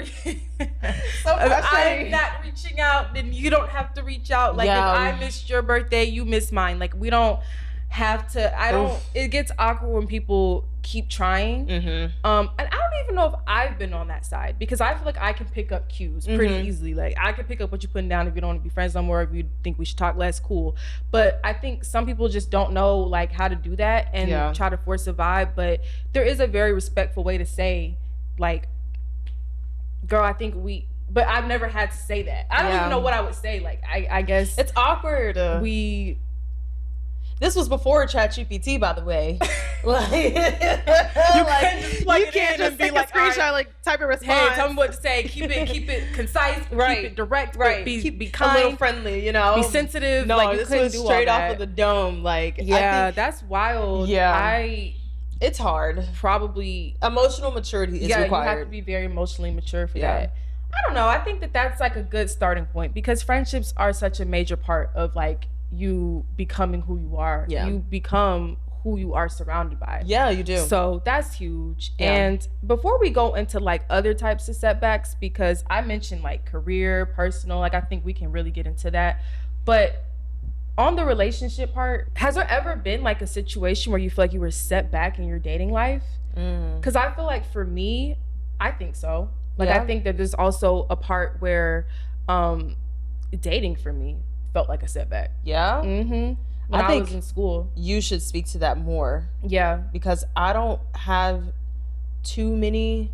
I'm not reaching out, then you don't have to reach out. Like, if I missed your birthday, you missed mine. Like, we don't have to, it gets awkward when people keep trying. And I don't even know if I've been on that side, because I feel like I can pick up cues pretty easily. Like, I can pick up what you're putting down. If you don't want to be friends no more, if you think we should talk less, cool. But I think some people just don't know like how to do that and try to force a vibe. But there is a very respectful way to say, like, girl, I think but I've never had to say that. I don't even know what I would say. Like, I guess it's awkward. This was before ChatGPT, by the way. Like, you can't just be like, screenshot, like type a response. Hey, tell me what to say. Keep it concise. Keep it direct. But be kind. A little friendly, you know. Be sensitive. No, like, this was straight off of the dome. Like, yeah, that's wild. Yeah, it's hard. Probably emotional maturity is required. You have to be very emotionally mature for that. I don't know. I think that that's like a good starting point, because friendships are such a major part of like you becoming who you are. You become who you are surrounded by. Yeah, you do. So that's huge. And before we go into like other types of setbacks, because I mentioned like career, personal, like I think we can really get into that. But on the relationship part, has there ever been like a situation where you feel like you were set back in your dating life? Because I feel like for me, I think so. Like, I think that there's also a part where dating for me felt like a setback. Yeah? When I was in school. You should speak to that more. Yeah. Because I don't have too many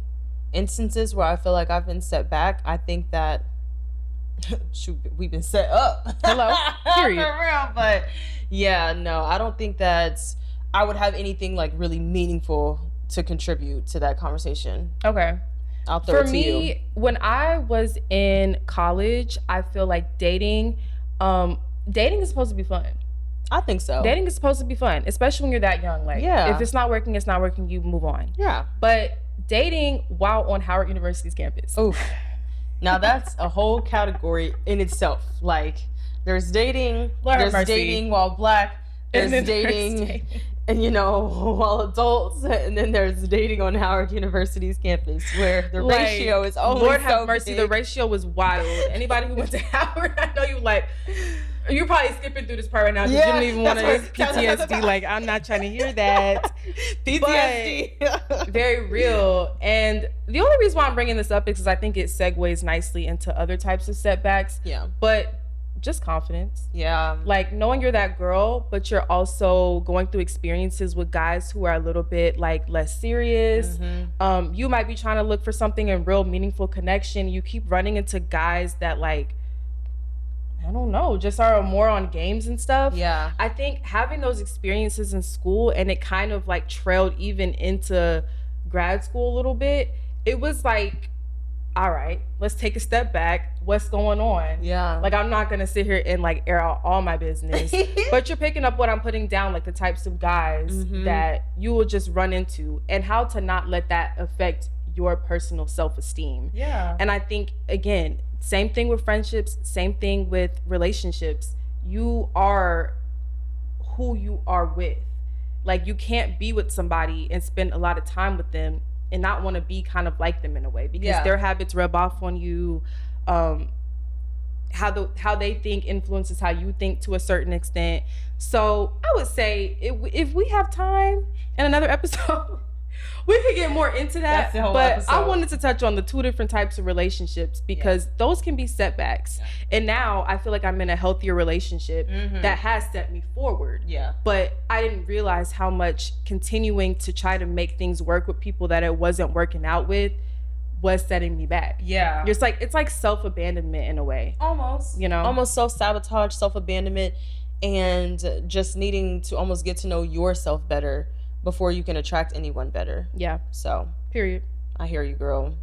instances where I feel like I've been set back. I think that we've been set up. Hello. Period. For real. But yeah, no, I don't think that I would have anything like really meaningful to contribute to that conversation. Okay. I'll throw it to you. For me, when I was in college, I feel like dating is supposed to be fun. I think so. Dating is supposed to be fun, especially when you're that young. Like, if it's not working, it's not working, you move on. Yeah. But dating while on Howard University's campus. Oof. Now that's a whole category in itself. Like, there's dating, dating while Black, there's dating, and you know, while adults, and then there's dating on Howard University's campus, where the ratio is always Lord have mercy, the ratio was wild. Anybody who went to Howard, I know you're probably skipping through this part right now because you don't even want to PTSD. Like, I'm not trying to hear that. PTSD. Very real. And the only reason why I'm bringing this up is because I think it segues nicely into other types of setbacks. Yeah. But just confidence. Yeah. Like, knowing you're that girl, but you're also going through experiences with guys who are a little bit like less serious. Mm-hmm. You might be trying to look for something in real meaningful connection. You keep running into guys that, like, I don't know, just are more on games and stuff. Yeah. I think having those experiences in school, and it kind of like trailed even into grad school a little bit, it was like, all right, let's take a step back. What's going on? Yeah. Like, I'm not going to sit here and like air out all my business, but you're picking up what I'm putting down, like the types of guys that you will just run into, and how to not let that affect your personal self-esteem. Yeah. And I think, again, same thing with friendships, same thing with relationships. You are who you are with. Like, you can't be with somebody and spend a lot of time with them and not want to be kind of like them in a way, because their habits rub off on you. how they think influences how you think to a certain extent. So I would say if we have time in another episode, we could get more into that. That's the whole but episode. I wanted to touch on the two different types of relationships because those can be setbacks. Yeah. And now I feel like I'm in a healthier relationship that has set me forward. Yeah. But I didn't realize how much continuing to try to make things work with people that it wasn't working out with was setting me back. Yeah. It's like self-abandonment in a way. Almost. You know? Almost self-sabotage, self-abandonment, and just needing to almost get to know yourself better before you can attract anyone better. Yeah. So. Period. I hear you, girl.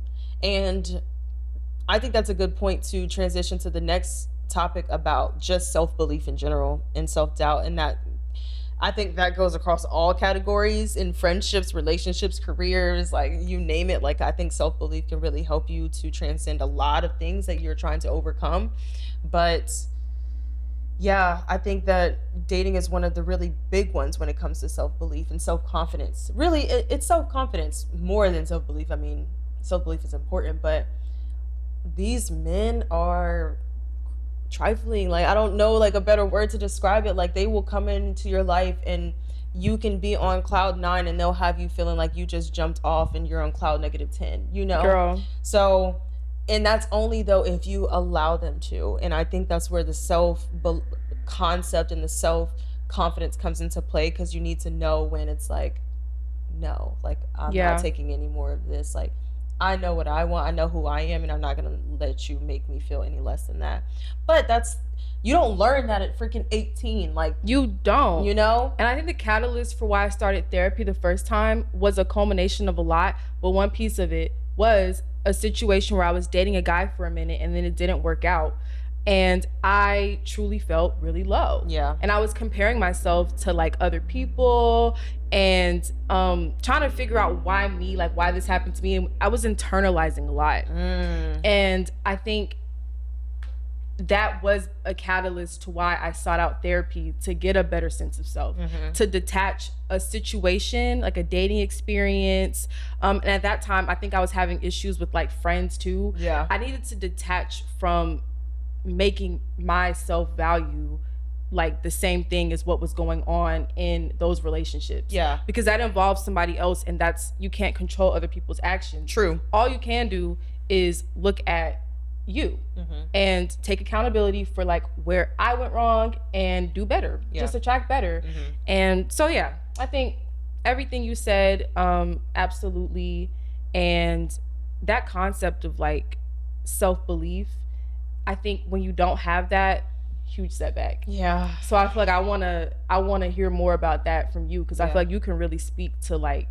And I think that's a good point to transition to the next topic about just self-belief in general and self-doubt. And that I think that goes across all categories in friendships, relationships, careers, like you name it. Like I think self-belief can really help you to transcend a lot of things that you're trying to overcome. But yeah, I think that dating is one of the really big ones when it comes to self-belief and self-confidence. Really, it's self-confidence more than self-belief. I mean, self-belief is important, but these men are trifling. Like I don't know like a better word to describe it. Like they will come into your life and you can be on cloud 9 and they'll have you feeling like you just jumped off and you're on cloud -10, you know? Girl. So, and that's only though if you allow them to. And I think that's where the self concept and the self confidence comes into play, because you need to know when it's like, no, like I'm not taking any more of this. Like I know what I want. I know who I am, and I'm not going to let you make me feel any less than that. But you don't learn that at freaking 18. Like, you don't. You know? And I think the catalyst for why I started therapy the first time was a culmination of a lot. But one piece of it was a situation where I was dating a guy for a minute, and then it didn't work out. And I truly felt really low. Yeah. And I was comparing myself to like other people and trying to figure out why me, like why this happened to me. And I was internalizing a lot. And I think that was a catalyst to why I sought out therapy, to get a better sense of self, to detach a situation, like a dating experience. And at that time, I think I was having issues with like friends too. Yeah. I needed to detach from making my self-value like the same thing as what was going on in those relationships. Yeah. Because that involves somebody else, and you can't control other people's actions. True. All you can do is look at you and take accountability for like where I went wrong and do better. Just attract better. And so yeah, I think everything you said, absolutely. And that concept of like self-belief, I think when you don't have that, huge setback. Yeah. So I feel like I wanna hear more about that from you, because I feel like you can really speak to like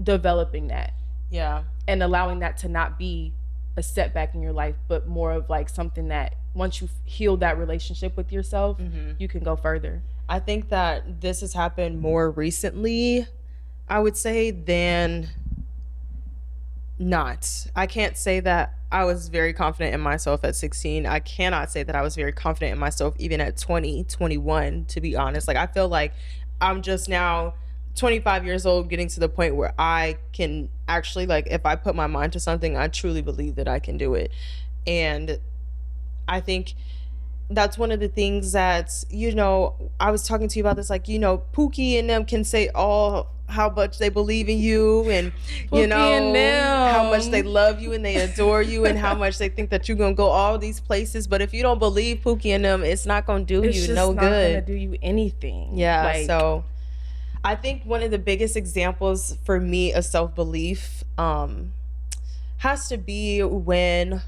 developing that. Yeah. And allowing that to not be a setback in your life, but more of like something that once you've healed that relationship with yourself, you can go further. I think that this has happened more recently, I would say, than not. I can't say that I was very confident in myself at 16. I cannot say that I was very confident in myself even at 20, 21, to be honest. Like I feel like I'm just now 25 years old, getting to the point where I can actually, like, if I put my mind to something, I truly believe that I can do it. And I think that's one of the things that, you know, I was talking to you about this, like, you know, Pookie and them can say all how much they believe in you, and you know how much they love you and they adore you, and how much they think that you're gonna go all these places. But if you don't believe Pookie and them, it's not gonna do you no good. It's not gonna do you anything. Yeah. Like, so I think one of the biggest examples for me of self-belief has to be when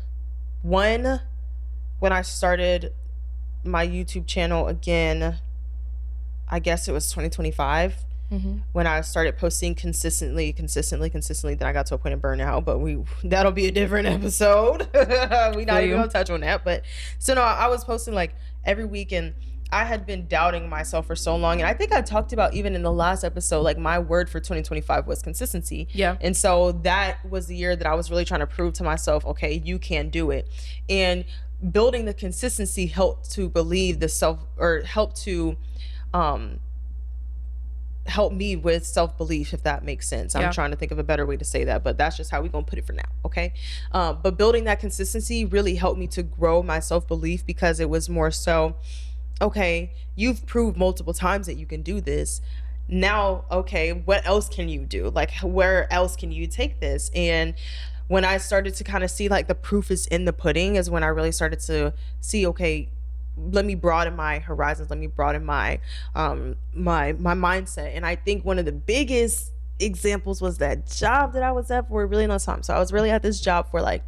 I started my YouTube channel again. I guess it was 2025. When I started posting consistently, then I got to a point of burnout, but that'll be a different episode. We're not even gonna touch on that. But so no, I was posting like every week, and I had been doubting myself for so long. And I think I talked about even in the last episode, like my word for 2025 was consistency. Yeah. And so that was the year that I was really trying to prove to myself, okay, you can do it. And building the consistency helped to believe helped to helped me with self-belief, if that makes sense. I'm trying to think of a better way to say that, but that's just how we're gonna put it for now, okay? But building that consistency really helped me to grow my self-belief, because it was more so, okay, you've proved multiple times that you can do this. Now, okay, what else can you do? Like, where else can you take this? And when I started to kind of see like the proof is in the pudding, is when I really started to see, okay, let me broaden my horizons, let me broaden my my mindset. And I think one of the biggest examples was that job that I was at for a really long time. So I was really at this job for like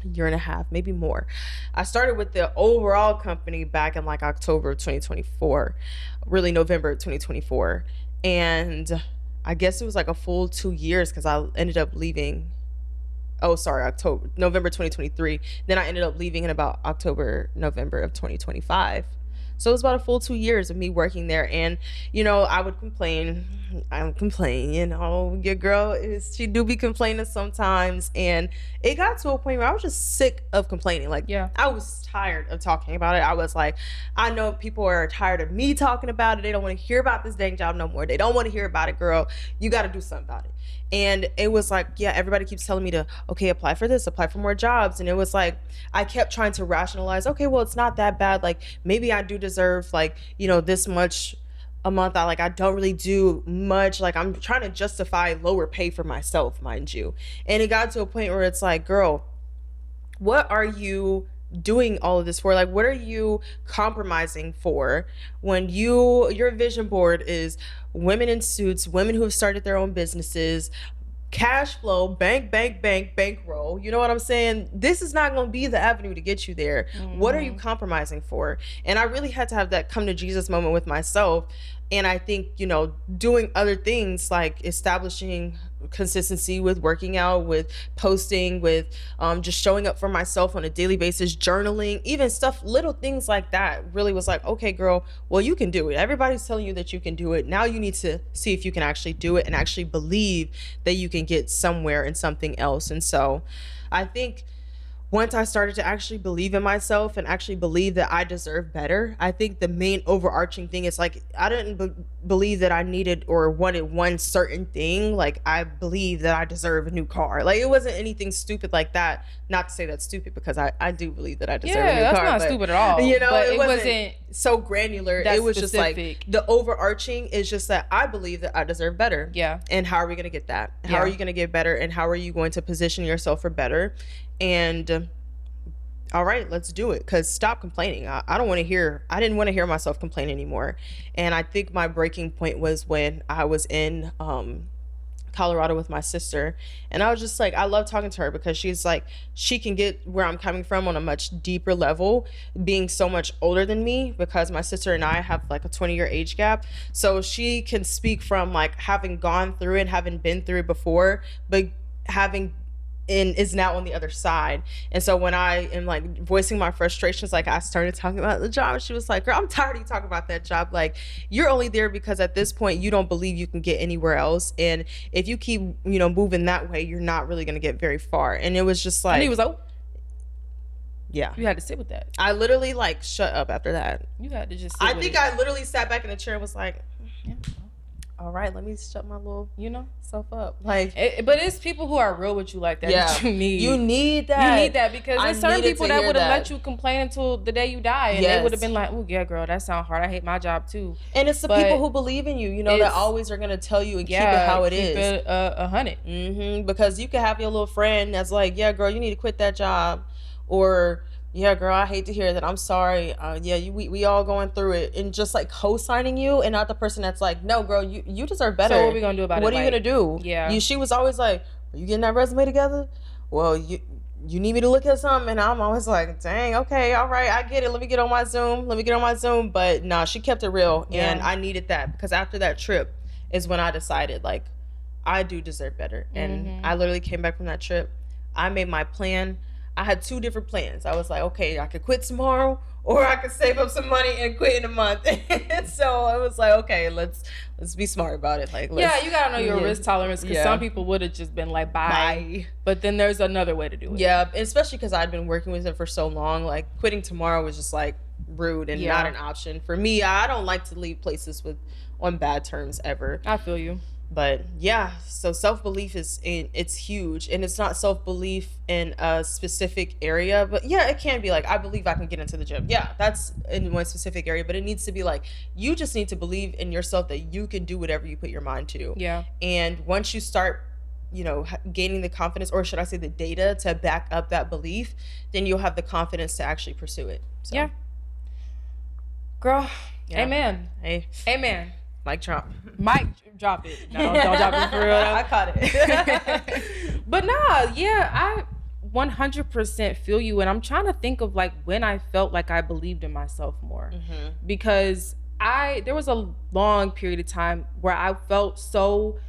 a year and a half, maybe more. I started with the overall company back in like October of 2024, really November of 2024. And I guess it was like a full 2 years, because I ended up leaving, November 2023. Then I ended up leaving in about November of 2025. So it was about a full 2 years of me working there. And, I would complain. Your girl she do be complaining sometimes. And it got to a point where I was just sick of complaining. Like, I was tired of talking about it. I was like, I know people are tired of me talking about it. They don't want to hear about this dang job no more. They don't want to hear about it, girl. You got to do something about it. And it was like, everybody keeps telling me to, okay, apply for this, apply for more jobs. And it was like, I kept trying to rationalize, okay, well, it's not that bad. Like, maybe I do deserve like, this much a month. I don't really do much. Like, I'm trying to justify lower pay for myself, mind you. And it got to a point where it's like, girl, what are you doing all of this for? Like, what are you compromising for when your vision board is women in suits, women who have started their own businesses, cash flow, bankroll? You know what I'm saying? This is not going to be the avenue to get you there. What are you compromising for? And I really had to have that come to Jesus moment with myself. And I think, doing other things like establishing consistency with working out, with posting, with just showing up for myself on a daily basis, journaling, even stuff, little things like that really was like, okay, girl, well, you can do it. Everybody's telling you that you can do it. Now you need to see if you can actually do it and actually believe that you can get somewhere in something else. And so I think once I started to actually believe in myself and actually believe that I deserve better, I think the main overarching thing is like, I didn't believe that I needed or wanted one certain thing. Like, I believe that I deserve a new car. Like, it wasn't anything stupid like that. Not to say that's stupid, because I do believe that I deserve a new car. Yeah, that's not stupid at all. But it wasn't so granular. It was just like, the overarching is just that I believe that I deserve better. Yeah. And how are we going to get that? How are you going to get better? And how are you going to position yourself for better? And all right, let's do it. Because stop complaining. I didn't want to hear myself complain anymore. And I think my breaking point was when I was in Colorado with my sister. And I was just like, I love talking to her, because she's like, she can get where I'm coming from on a much deeper level, being so much older than me, because my sister and I have like a 20-year age gap. So she can speak from like having gone through it, having been through it before, but is now on the other side. And so when I am like voicing my frustrations, like I started talking about the job, she was like, girl, I'm tired of you talking about that job. Like, you're only there because at this point you don't believe you can get anywhere else. And if you keep, moving that way, you're not really going to get very far. And it was just like, and he was like, yeah, you had to sit with that. I literally like shut up after that. You had to just sit I think it. I literally sat back in the chair and was like, all right, let me shut my little, self up. Like, but it's people who are real with you like that that you need. You need that. You need that, because there's certain people that would have let you complain until the day you die, and they would have been like, "Oh yeah, girl, that sounds hard. I hate my job too." And it's the people who believe in you, that always are gonna tell you and keep it how it is. Keep it 100. Because you can have your little friend that's like, "Yeah, girl, you need to quit that job," or, "Yeah, girl, I hate to hear that. I'm sorry. We all going through it," and just like co-signing you, and not the person that's like, "No, girl, you deserve better. So what are we gonna do about it? What are you gonna do?" Yeah. She was always like, "Are you getting that resume together? Well, you need me to look at something?" And I'm always like, "Dang, okay, all right, I get it. Let me get on my Zoom." But nah, she kept it real, and I needed that, because after that trip is when I decided like, I do deserve better. And I literally came back from that trip. I made my plan. I had 2 different plans. I was like, okay, I could quit tomorrow, or I could save up some money and quit in a month. And so I was like, okay, let's be smart about it. Like, you gotta know your risk tolerance, because some people would have just been like, bye. But then there's another way to do it. Yeah, especially because I'd been working with it for so long. Like, quitting tomorrow was just like, rude and not an option for me. I don't like to leave places on bad terms ever. I feel you. But yeah, so self-belief it's huge, and it's not self-belief in a specific area, but yeah, it can be like, I believe I can get into the gym. Yeah, that's in one specific area, but it needs to be like, you just need to believe in yourself that you can do whatever you put your mind to. Yeah. And once you start, gaining the confidence, or should I say the data to back up that belief, then you'll have the confidence to actually pursue it. So. Yeah. Girl, yeah. Amen. Hey. Amen. Mic drop. Mic drop it. No, don't drop it for real. I caught it. But nah, yeah, I 100% feel you. And I'm trying to think of like when I felt like I believed in myself more. Mm-hmm. Because there was a long period of time where I felt so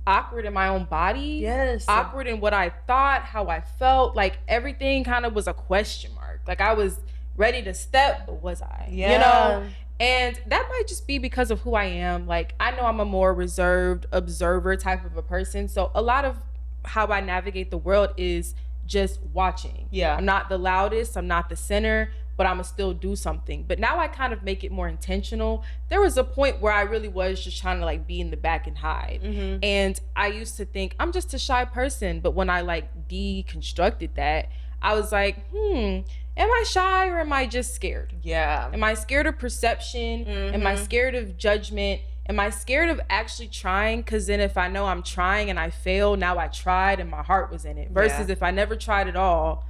awkward in my own body. Yes. Awkward in what I thought, how I felt. Like everything kind of was a question mark. Like I was ready to step, but was I? Yeah. And that might just be because of who I am. Like, I know I'm a more reserved observer type of a person. So a lot of how I navigate the world is just watching. Yeah. I'm not the loudest. I'm not the center, but I'm going to still do something. But now I kind of make it more intentional. There was a point where I really was just trying to like be in the back and hide. Mm-hmm. And I used to think I'm just a shy person. But when I like deconstructed that, I was like, am I shy or am I just scared? Yeah. Am I scared of perception? Mm-hmm. Am I scared of judgment? Am I scared of actually trying? Because then if I know I'm trying and I fail, now I tried and my heart was in it. Versus if I never tried at all,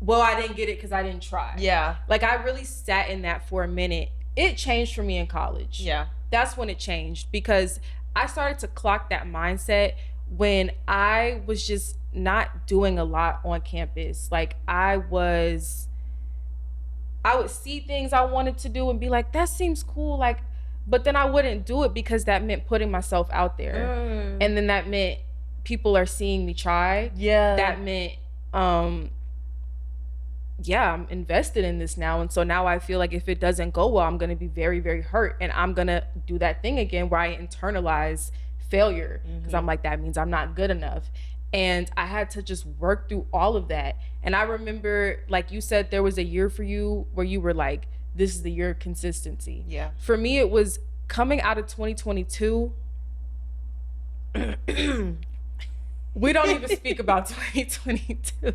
well, I didn't get it because I didn't try. Yeah. Like I really sat in that for a minute. It changed for me in college. Yeah. That's when it changed because I started to clock that mindset when I was just not doing a lot on campus. Like I would see things I wanted to do and be like, that seems cool. Like, but then I wouldn't do it because that meant putting myself out there. And then that meant people are seeing me try. Yeah. That meant, I'm invested in this now. And so now I feel like if it doesn't go well, I'm going to be very, very hurt. And I'm going to do that thing again where I internalize failure because I'm like, that means I'm not good enough. And I had to just work through all of that. And I remember, like you said, there was a year for you where you were like, this is the year of consistency. Yeah. For me, it was coming out of 2022. We don't even speak about 2022.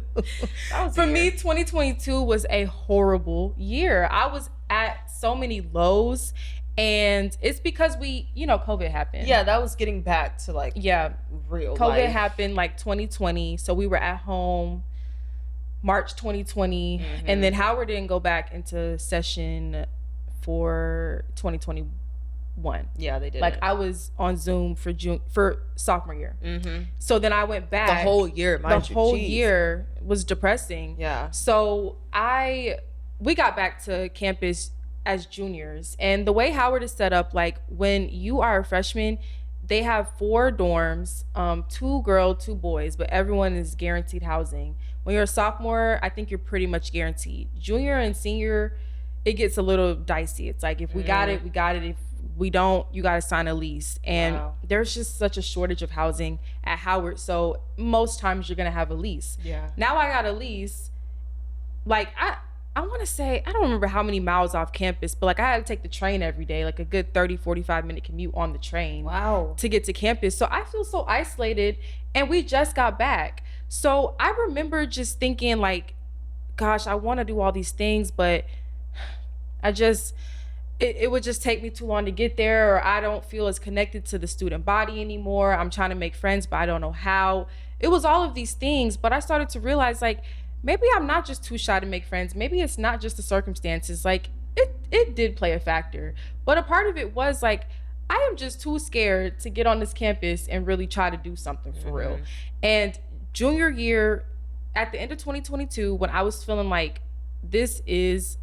For me, 2022 was a horrible year. I was at so many lows. And it's because COVID happened. Yeah, that was getting back to like real COVID life. happened like 2020. So we were at home March 2020. And then Howard didn't go back into session for 2021. Yeah, they did. Like I was on Zoom for sophomore year. So then I went back. The whole year, mind you. The whole year was depressing. Yeah. So we got back to campus as juniors, and the way Howard is set up, like when you are a freshman, they have 4 dorms, 2 girls, 2 boys, but everyone is guaranteed housing. When you're a sophomore, I think you're pretty much guaranteed. Junior and senior, it gets a little dicey. It's like if we got it, we got it. If we don't, you got to sign a lease. And there's just such a shortage of housing at Howard, so most times you're gonna have a lease. Yeah. Now I got a lease. Like I want to say, I don't remember how many miles off campus, but like I had to take the train every day, like a good 30, 45 minute commute on the train to get to campus. So I feel so isolated, and we just got back. So I remember just thinking like, gosh, I want to do all these things, but it would just take me too long to get there, or I don't feel as connected to the student body anymore. I'm trying to make friends, but I don't know how. It was all of these things, but I started to realize like, maybe I'm not just too shy to make friends. Maybe it's not just the circumstances. Like it did play a factor, but a part of it was like, I am just too scared to get on this campus and really try to do something for real. And junior year, at the end of 2022, when I was feeling like this is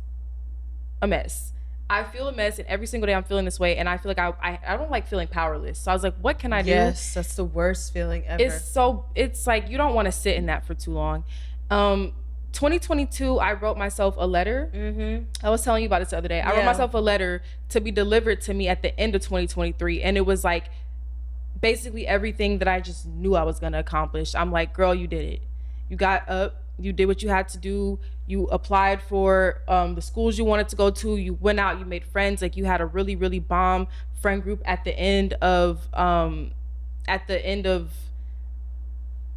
a mess, I feel a mess, and every single day I'm feeling this way, and I feel like I don't like feeling powerless. So I was like, what can I do? Yes, that's the worst feeling ever. It's like you don't want to sit in that for too long. 2022, I wrote myself a letter. I was telling you about this the other day. I wrote myself a letter to be delivered to me at the end of 2023. And it was like basically everything that I just knew I was going to accomplish. I'm like, girl, you did it. You got up, You did what you had to do. You applied for the schools you wanted to go to. You went out, you made friends. Like, you had a really, really bomb friend group at the end of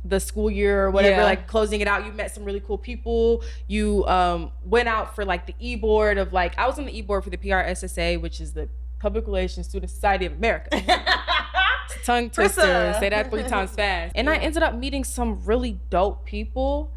the school year or whatever, like closing it out. You met some really cool people. You went out for like the e-board of like, I was on the e-board for the PRSSA, which is the Public Relations Student Society of America. Tongue twister. Say that 3 times fast. And I ended up meeting some really dope people.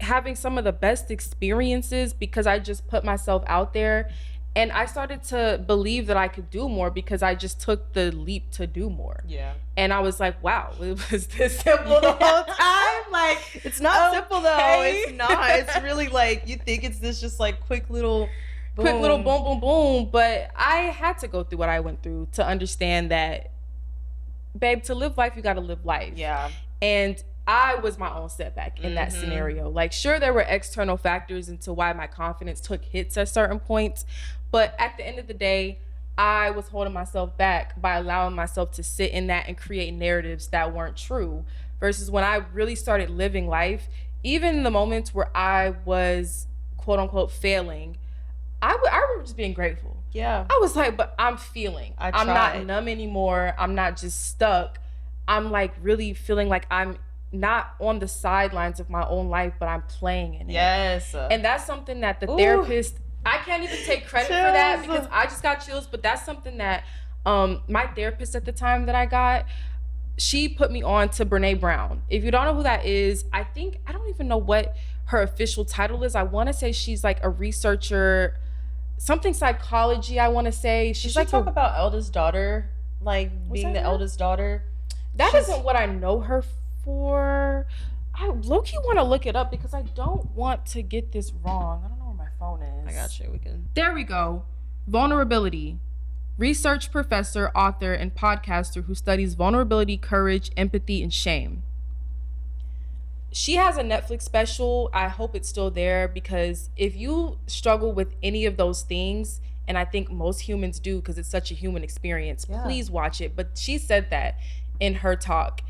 Having some of the best experiences because I just put myself out there. And I started to believe that I could do more because I just took the leap to do more. Yeah. And I was like, wow, it was this simple the whole time? Like, it's not simple though. It's not. It's really like, you think it's this just like quick little boom, boom, boom. But I had to go through what I went through to understand that, babe, to live life, you got to live life. Yeah. And I was my own setback in that scenario. Like, sure, there were external factors into why my confidence took hits at certain points. But at the end of the day, I was holding myself back by allowing myself to sit in that and create narratives that weren't true. Versus when I really started living life, even in the moments where I was, quote unquote, failing, I remember just being grateful. Yeah. I was like, but I'm feeling. I'm not numb anymore. I'm not just stuck. I'm like really feeling like I'm not on the sidelines of my own life, but I'm playing in it. Yes. And that's something that the therapist, I can't even take credit for that because I just got chills, but that's something that my therapist at the time that I got, she put me on to Brene Brown. If you don't know who that is, I don't even know what her official title is. I want to say she's like a researcher, something psychology, I want to say. She's like talk about eldest daughter, like being the eldest daughter. That isn't what I know her for. I low-key want to look it up because I don't want to get this wrong. I don't know where my phone is. I got you. There we go. Vulnerability. Research professor, author, and podcaster who studies vulnerability, courage, empathy, and shame. She has a Netflix special. I hope it's still there because if you struggle with any of those things, and I think most humans do because it's such a human experience, please watch it. But she said that in her talk,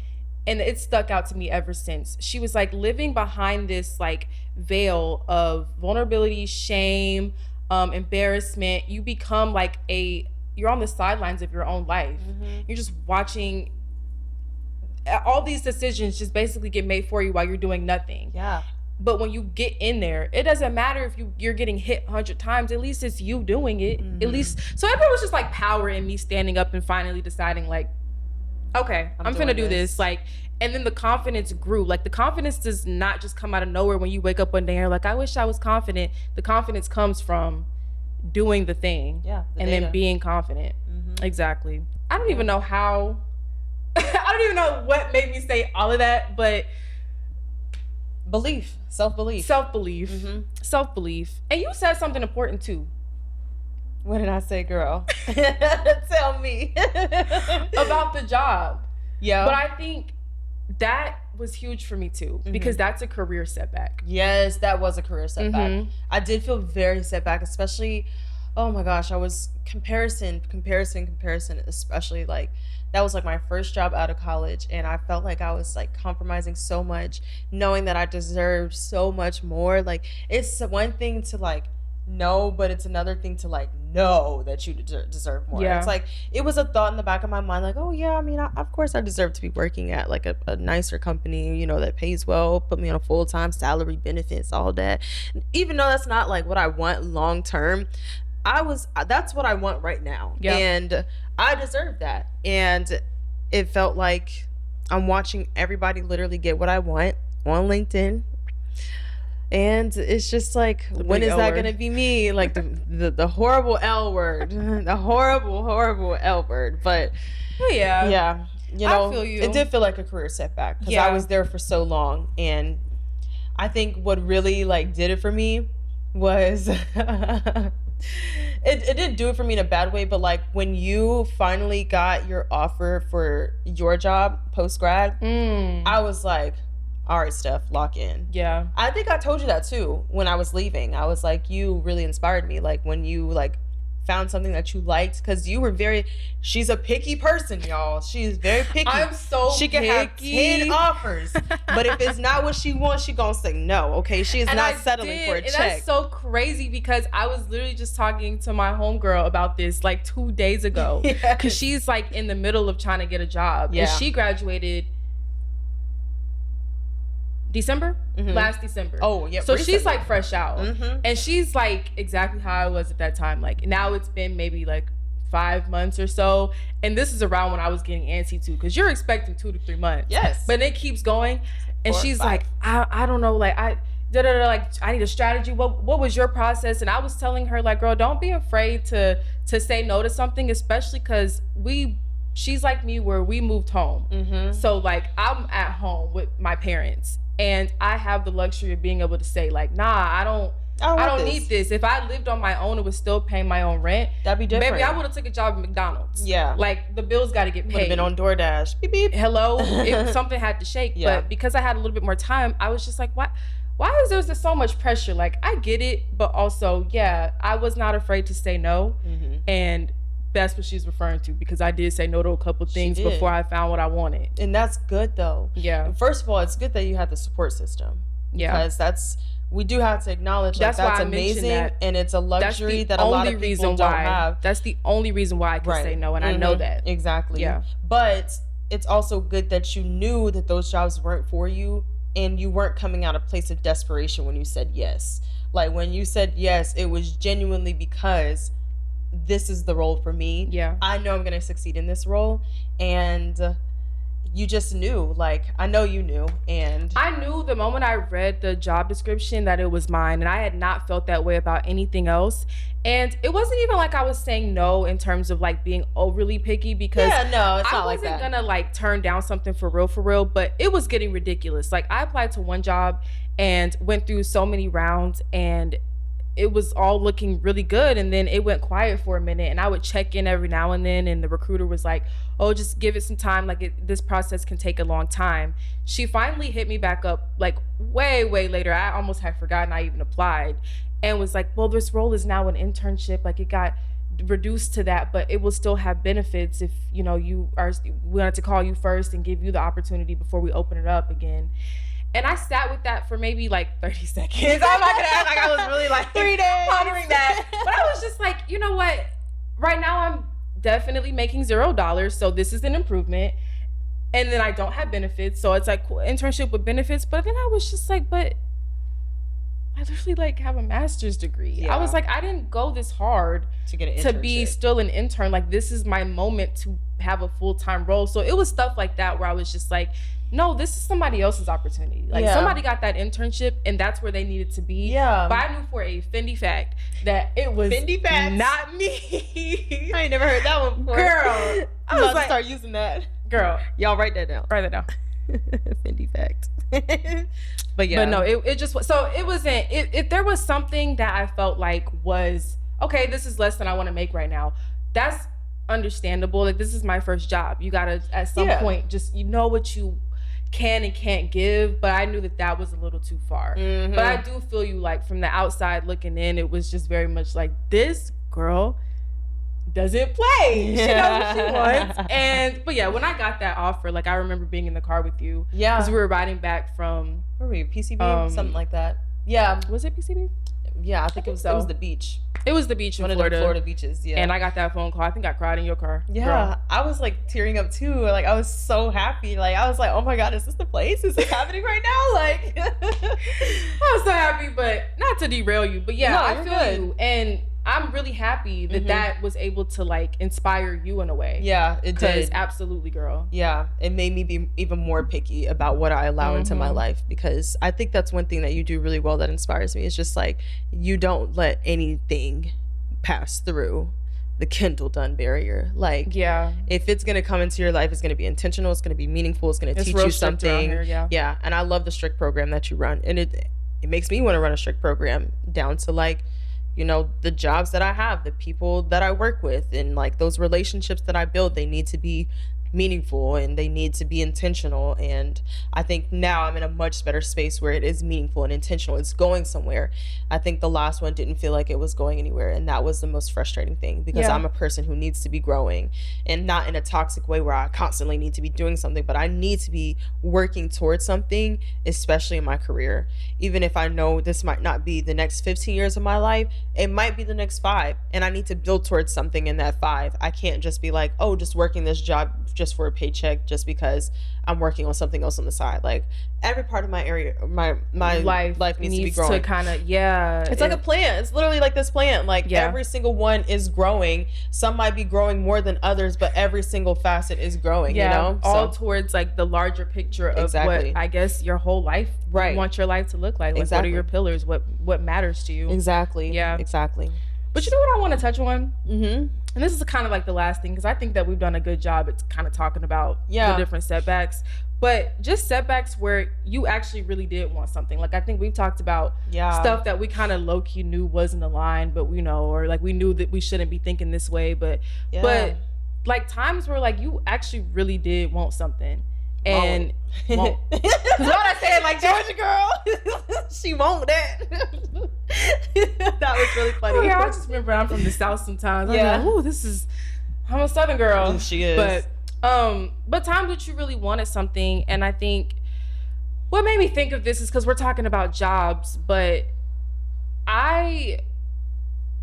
and it stuck out to me ever since. She was like, living behind this like veil of vulnerability, shame, embarrassment, you become like you're on the sidelines of your own life. You're just watching all these decisions just basically get made for you while you're doing nothing. Yeah. But when you get in there, it doesn't matter if you're getting hit 100 times. At least it's you doing it. At least. So everyone was just like power in me standing up and finally deciding like, okay, I'm finna do this. Like, and then the confidence grew. Like, the confidence does not just come out of nowhere when you wake up one day and you're like, I wish I was confident. The confidence comes from doing the thing. Yeah. And then being confident. Exactly. I don't even know how. I don't even know what made me say all of that, but self-belief. And you said something important too. What did I say, girl? Tell me. About the job. Yeah. But I think that was huge for me too, because that's a career setback. Yes, that was a career setback. I did feel very setback, especially, oh my gosh, I was comparison, especially like, that was like my first job out of college, and I felt like I was like compromising so much, knowing that I deserved so much more. Like, it's one thing to like know, but it's another thing to like know that you deserve more. Yeah. It's like, it was a thought in the back of my mind, like, oh yeah, I mean, of course I deserve to be working at like a nicer company, you know, that pays well, put me on a full-time salary, benefits, all that. Even though that's not like what I want long term, that's what I want right now. Yeah. And I deserve that. And it felt like I'm watching everybody literally get what I want on LinkedIn. And it's just like, when is that going to be me? Like the horrible L word, the horrible L word. But yeah, you know, I feel you. It did feel like a career setback because I was there for so long. And I think what really like did it for me was it didn't do it for me in a bad way, but like when you finally got your offer for your job post-grad, I was like, all right, Steph, lock in. Yeah. I think I told you that too when I was leaving. I was like, you really inspired me. Like, when you like found something that you liked, because she's a picky person, y'all. She is very picky. I'm so she can picky. have 10 offers, but if it's not what she wants, she gonna say no. Okay, she is not settling for a check. And that's so crazy, because I was literally just talking to my homegirl about this like 2 days ago, because she's like in the middle of trying to get a job, and she graduated December, last December. Oh, yeah. So recently. She's like fresh out, and she's like exactly how I was at that time. Like now it's been maybe like 5 months or so, and this is around when I was getting antsy too, because you're expecting 2 to 3 months. Yes. But it keeps going, and she's like, I don't know, like I need a strategy. What was your process? And I was telling her, like, girl, don't be afraid to say no to something, especially because she's like me, where we moved home. So like I'm at home with my parents, and I have the luxury of being able to say like, nah, I don't need this. If I lived on my own and was still paying my own rent, that'd be different. Maybe I would have took a job at McDonald's. Yeah. Like the bills got to get paid. Would have been on DoorDash. Beep beep. Hello. If something had to shake. Yeah. But because I had a little bit more time, I was just like, why is there so much pressure? Like I get it, but also, yeah, I was not afraid to say no. And that's what she's referring to, because I did say no to a couple things before I found what I wanted. And that's good though. Yeah. First of all, it's good that you have the support system. Yeah. Because we do have to acknowledge that's amazing, and it's a luxury that a lot of people don't have. That's the only reason why I can say no, and I know that. Exactly. Yeah. But it's also good that you knew that those jobs weren't for you, and you weren't coming out of a place of desperation when you said yes. Like when you said yes, it was genuinely because this is the role for me. Yeah. I know I'm going to succeed in this role. And you just knew, like, I know you knew. And I knew the moment I read the job description that it was mine. And I had not felt that way about anything else. And it wasn't even like I was saying no in terms of like being overly picky, because it's not like that. I wasn't gonna like turn down something for real, but it was getting ridiculous. Like I applied to one job and went through so many rounds, and it was all looking really good, and then it went quiet for a minute, and I would check in every now and then, and the recruiter was like, oh, just give it some time, like this process can take a long time. She finally hit me back up like way later. I almost had forgotten I even applied, and was like, well, this role is now an internship, like it got reduced to that, but it will still have benefits if we wanted to call you first and give you the opportunity before we open it up again. And I sat with that for maybe like 30 seconds. I'm not gonna act like I was really like 3 days pondering that. But I was just like, you know what? Right now I'm definitely making $0, so this is an improvement. And then I don't have benefits, so it's like internship with benefits. But then I was just like, but I literally like have a master's degree. Yeah. I was like, I didn't go this hard to get an to be still an intern. Like this is my moment to have a full-time role. So it was stuff like that where I was just like, no, this is somebody else's opportunity. Like somebody got that internship and that's where they needed to be. Yeah. But I knew for a Fendi fact that it was not me. I ain't never heard that one before. Girl. I'm about to start using that. Girl. Y'all write that down. Write that down. Fendi fact. But no, it just, so it wasn't, if there was something that I felt like was, okay, this is less than I want to make right now, that's understandable. Like this is my first job. You gotta, at some point, just, what you can and can't give, but I knew that was a little too far. But I do feel you, like from the outside looking in, it was just very much like, this girl doesn't play. She knows what she wants. But yeah, when I got that offer, like I remember being in the car with you. Yeah. Because we were riding back from, where were we? PCB? Something like that. Yeah. Was it PCB? Yeah, I think it was so. It was the beach. It was the beach in Florida. One of the Florida beaches, yeah. And I got that phone call. I think I cried in your car. Yeah, girl. I was like tearing up too. Like I was so happy. Like I was like, oh my God, is this the place? Is this happening right now? Like I was so happy, but not to derail you. But yeah, I feel you. And I'm really happy that that was able to like inspire you in a way. Yeah, it did. Absolutely, girl. Yeah, it made me be even more picky about what I allow into my life, because I think that's one thing that you do really well that inspires me. It's just like you don't let anything pass through the Kyndall done barrier. Like, if it's gonna come into your life, it's gonna be intentional. It's gonna be meaningful. It's gonna teach you something. Here, yeah, and I love the strict program that you run, and it makes me want to run a strict program down to like, the jobs that I have, the people that I work with, and like those relationships that I build, they need to be meaningful and they need to be intentional. And I think now I'm in a much better space where it is meaningful and intentional. It's going somewhere. I think the last one didn't feel like it was going anywhere, and that was the most frustrating thing, because I'm a person who needs to be growing, and not in a toxic way where I constantly need to be doing something, but I need to be working towards something, especially in my career. Even if I know this might not be the next 15 years of my life, it might be the next 5, and I need to build towards something in that 5. I can't just be like, oh, just working this job just for a paycheck just because I'm working on something else on the side. Like, every part of my area, my life needs to be growing. To kind of, it's like a plant. It's literally like this plant. Like, every single one is growing. Some might be growing more than others, but every single facet is growing. You know, all towards like the larger picture of what I guess your whole life, you want your life to look like. Like, what are your pillars? What matters to you? Exactly. Yeah. Exactly. But you know what I want to touch on? And this is kind of like the last thing, because I think that we've done a good job at kind of talking about the different setbacks. But just setbacks where you actually really did want something. Like, I think we've talked about stuff that we kind of low-key knew wasn't aligned, but we know, or like we knew that we shouldn't be thinking this way. But like times where like you actually really did want something. And won't. Because what I said, like, Georgia girl, she won't that. That was really funny. Yeah, I just remember I'm from the South sometimes. I'm like, I'm a Southern girl. She is. But times that you really wanted something, and I think what made me think of this is because we're talking about jobs, but I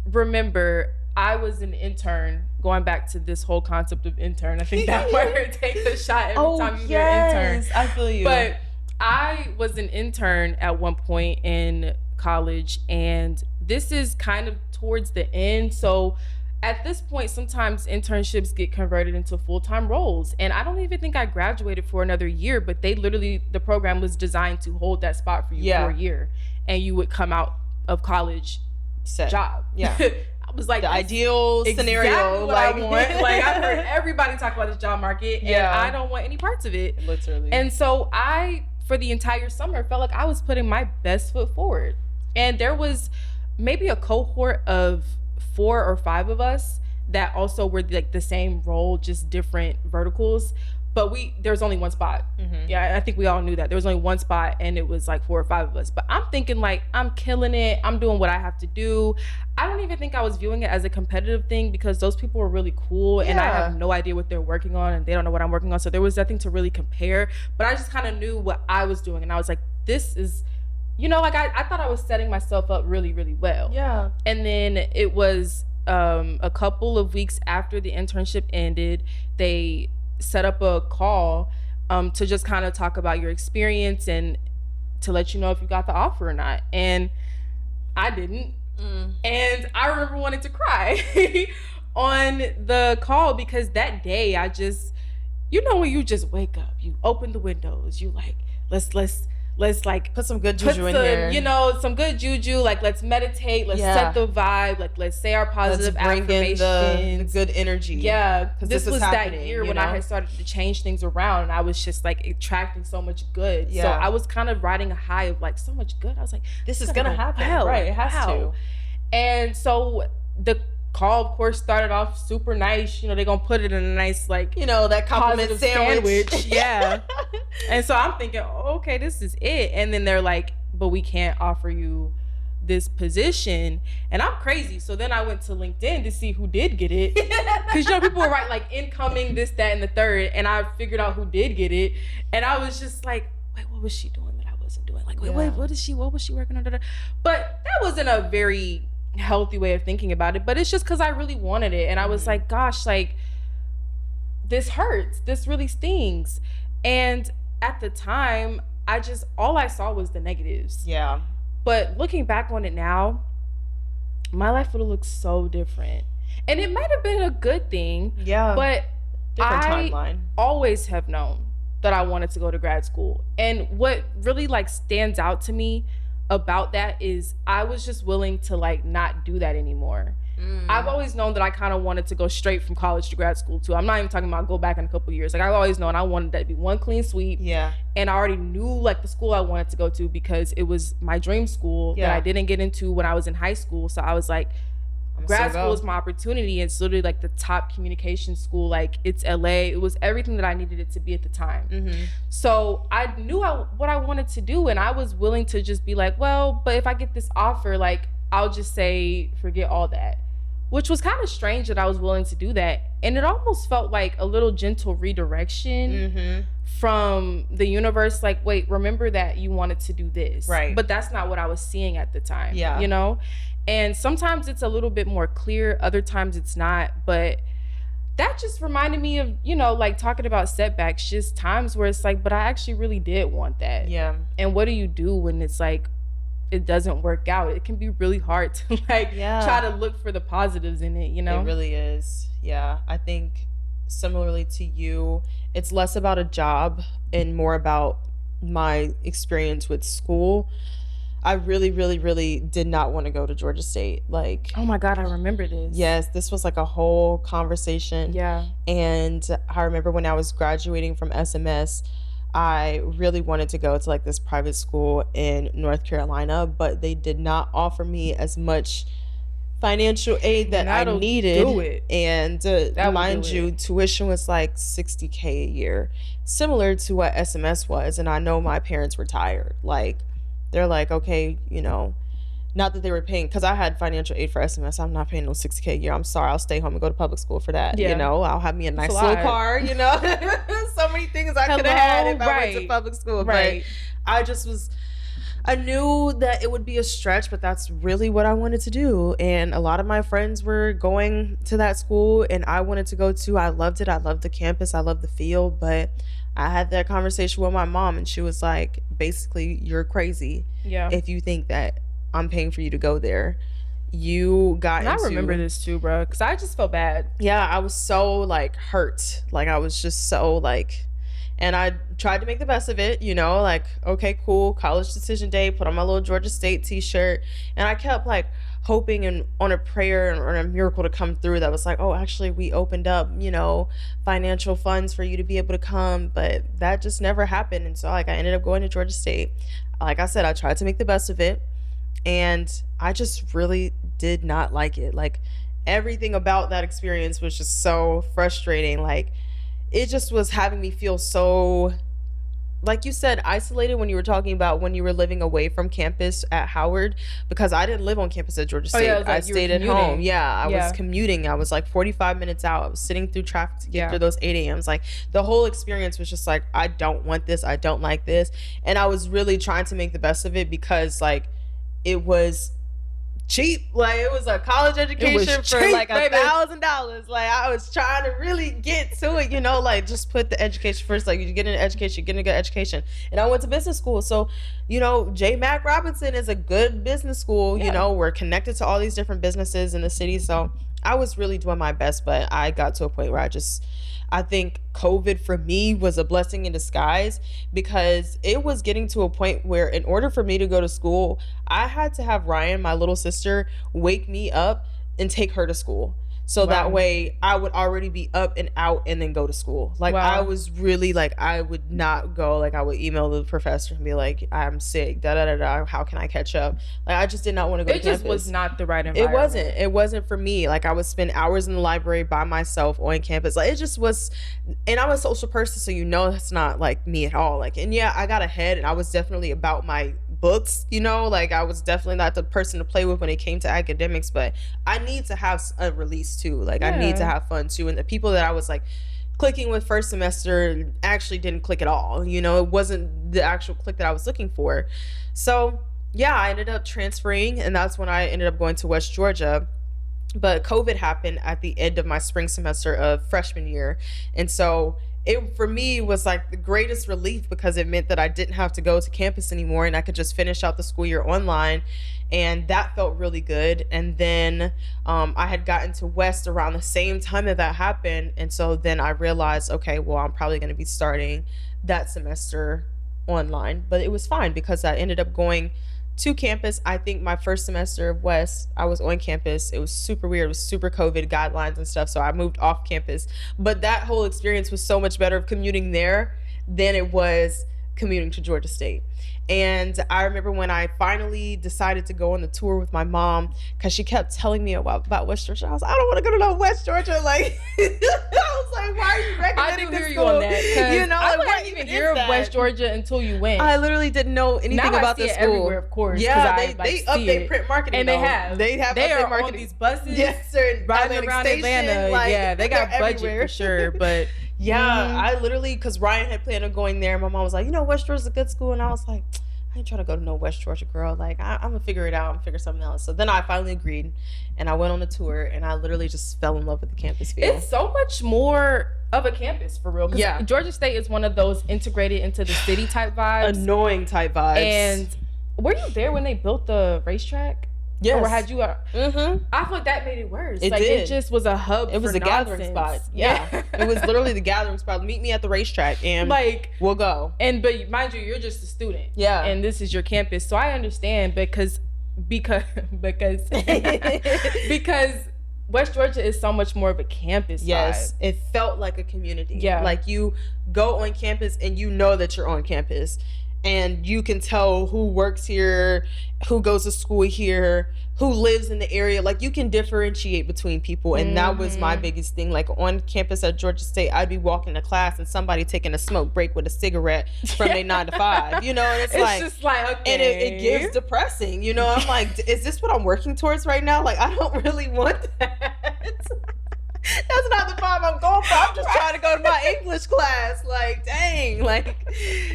remember I was an intern, going back to this whole concept of intern. I think that word takes a shot every time you hear intern. I feel you. But I was an intern at one point in college, and this is kind of towards the end. So at this point, sometimes internships get converted into full-time roles. And I don't even think I graduated for another year, but the program was designed to hold that spot for you for a year. And you would come out of college job. Yeah. Was like the ideal scenario. What I want. Like, I've heard everybody talk about this job market, and I don't want any parts of it. Literally. And so I, for the entire summer, felt like I was putting my best foot forward. And there was maybe a cohort of 4 or 5 of us that also were like the same role, just different verticals. But there's only one spot. Yeah, I think we all knew that. There was only one spot, and it was like 4 or 5 of us. But I'm thinking, like, I'm killing it. I'm doing what I have to do. I don't even think I was viewing it as a competitive thing, because those people were really cool, and I have no idea what they're working on, and they don't know what I'm working on. So there was nothing to really compare. But I just kind of knew what I was doing, and I was like, this is, like I thought I was setting myself up really, really well. Yeah. And then it was a couple of weeks after the internship ended, they set up a call to just kind of talk about your experience and to let you know if you got the offer or not. And I didn't. And I remember wanting to cry on the call, because that day I just, when you just wake up, you open the windows, you like, let's like put some good juju in here. Some good juju. Like, let's meditate. Let's set the vibe. Like, let's say our positive affirmations. In the good energy. Yeah, because this was that year when I had started to change things around, and I was just like attracting so much good. Yeah. So I was kind of riding a high of like so much good. I was like, this is gonna happen. Right, it has to. And so the call, of course, started off super nice. They're gonna put it in a nice, like, that compliment sandwich. Yeah. And so I'm thinking, okay, this is it. And then they're like, but we can't offer you this position. And I'm crazy. So then I went to LinkedIn to see who did get it. Because people would write like incoming, this, that, and the third. And I figured out who did get it. And I was just like, wait, what was she doing that I wasn't doing? Like, wait, what was she working on? But that wasn't a very healthy way of thinking about it. But it's just because I really wanted it. And I was like, gosh, like, this hurts. This really stings. And at the time, all I saw was the negatives. Yeah. But looking back on it now, my life would have looked so different. And it might have been a good thing. Yeah. But different timeline. Always have known that I wanted to go to grad school. And what really like stands out to me about that is I was just willing to like not do that anymore. I've always known that I kind of wanted to go straight from college to grad school too. I'm not even talking about go back in a couple of years. Like, I've always known I wanted that to be one clean sweep. Yeah. And I already knew like the school I wanted to go to, because it was my dream school that I didn't get into when I was in high school. So I was like, grad school is my opportunity. It's literally like the top communication school. Like, it's LA. It was everything that I needed it to be at the time. Mm-hmm. So I knew what I wanted to do, and I was willing to just be like, well, but if I get this offer, like, I'll just say forget all that, which was kind of strange that I was willing to do that. And it almost felt like a little gentle redirection from the universe. Like, wait, remember that you wanted to do this. Right. But that's not what I was seeing at the time. Yeah. You know? And sometimes it's a little bit more clear. Other times it's not. But that just reminded me of, you know, like talking about setbacks, just times where it's like, but I actually really did want that. Yeah. And what do you do when it's like, it doesn't work out? It can be really hard to try to look for the positives in it, you know? It really is. Yeah. I think similarly to you, it's less about a job and more about my experience with school. I really, really, really did not want to go to Georgia State. Like, oh my God, I remember this. Yes, this was like a whole conversation. Yeah. And I remember when I was graduating from SMS, I really wanted to go to like this private school in North Carolina, but they did not offer me as much financial aid that I needed. Do it. And mind you, tuition was like $60K a year, similar to what SMS was. And I know my parents were tired. Like, they're like, okay, you know, not that they were paying, because I had financial aid for SMS. I'm not paying no $60K a year. I'm sorry. I'll stay home and go to public school for that. Yeah. You know, I'll have me a nice little car, you know. So many things I could have had if I went to public school. Right. But I knew that it would be a stretch, but that's really what I wanted to do. And a lot of my friends were going to that school, and I wanted to go too. I loved it. I loved the campus. I loved the field. But I had that conversation with my mom, and she was like, basically, you're crazy if you think that I'm paying for you to go there. You got into... I remember this too, bro, because I just felt bad. Yeah, I was so like hurt. Like, I was just so like... And I tried to make the best of it, you know, like, okay, cool, college decision day, put on my little Georgia State t-shirt. And I kept like hoping and on a prayer or a miracle to come through that was like, oh, actually, we opened up, you know, financial funds for you to be able to come. But that just never happened. And so like I ended up going to Georgia State. Like I said, I tried to make the best of it. And I just really did not like it. Like, everything about that experience was just so frustrating. Like, it just was having me feel so, like you said, isolated when you were talking about when you were living away from campus at Howard, because I didn't live on campus at Georgia State. I stayed at home. Yeah, I was commuting. I was like 45 minutes out. I was sitting through traffic to get through those 8 a.m.s. Like, the whole experience was just like, I don't want this. I don't like this. And I was really trying to make the best of it because, like, it was cheap. Like, it was a college education for like $1,000. Like, I was trying to really get to it, you know, like, just put the education first. Like, you get an education, you get a good education. And I went to business school. So, you know, J. Mac Robinson is a good business school. You know, we're connected to all these different businesses in the city. So I was really doing my best, but I got to a point where I think COVID for me was a blessing in disguise, because it was getting to a point where in order for me to go to school, I had to have Ryan, my little sister, wake me up and take her to school. So that way I would already be up and out and then go to school. Like, I was really like, I would not go. Like, I would email the professor and be like, I'm sick, how can I catch up? Like, I just did not want to go to campus. It just was not the right environment. It wasn't for me. Like, I would spend hours in the library by myself on campus. Like, it just was, and I'm a social person, so you know that's not like me at all. Like, and yeah, I got ahead and I was definitely about my books, you know, like, I was definitely not the person to play with when it came to academics, but I need to have a release too. Like, I need to have fun too. And the people that I was like clicking with first semester actually didn't click at all. You know, it wasn't the actual click that I was looking for. So yeah, I ended up transferring, and that's when I ended up going to West Georgia. But COVID happened at the end of my spring semester of freshman year. And so it, for me, was like the greatest relief, because it meant that I didn't have to go to campus anymore and I could just finish out the school year online. And that felt really good. And then I had gotten to West around the same time that happened. And so then I realized, okay, well, I'm probably going to be starting that semester online. But it was fine because I ended up going to campus. I think my first semester of West, I was on campus. It was super weird. It was super COVID guidelines and stuff. So I moved off campus. But that whole experience was so much better of commuting there than it was commuting to Georgia State. And I remember when I finally decided to go on the tour with my mom, because she kept telling me about West Georgia. I was like, I don't want to go to no West Georgia. Like, I was like, why are you recommending this school? I do hear you on that. You know, I like, didn't even hear of West Georgia until you went. I literally didn't know anything now about this school. Everywhere, of course. Yeah, they update print marketing. And though. they are update on these buses. Yes, sir. Riding around Station, Atlanta. like, yeah, they got budget everywhere. for sure. But yeah, I literally, because Ryan had planned on going there. My mom was like, West Georgia's a good school. And I was like, I ain't trying to go to no West Georgia, girl. Like, I'm going to figure it out and figure something else. So then I finally agreed, and I went on the tour, and I literally just fell in love with the campus feel. It's so much more of a campus, for real. Yeah. Georgia State is one of those integrated into the city type vibes. Annoying type vibes. And were you there when they built the racetrack? Yes. Or had you? I feel like that made it worse. It did. It just was a hub. It was a gathering spot. Yeah. It was literally the gathering spot. Meet me at the racetrack, and like we'll go. And but mind you, you're just a student. Yeah. And this is your campus, so I understand because West Georgia is so much more of a campus. Yes, vibe. It felt like a community. Yeah. Like you go on campus and you know that you're on campus. And you can tell who works here, who goes to school here, who lives in the area. Like, you can differentiate between people. And that was my biggest thing. Like, on campus at Georgia State, I'd be walking to class and somebody taking a smoke break with a cigarette from their 9 to 5. You know, and it's like, just like, okay. And it gives depressing. You know, I'm like, is this what I'm working towards right now? Like, I don't really want that. That's not the vibe I'm going for. I'm just trying to go to my English class. Like, dang. Like,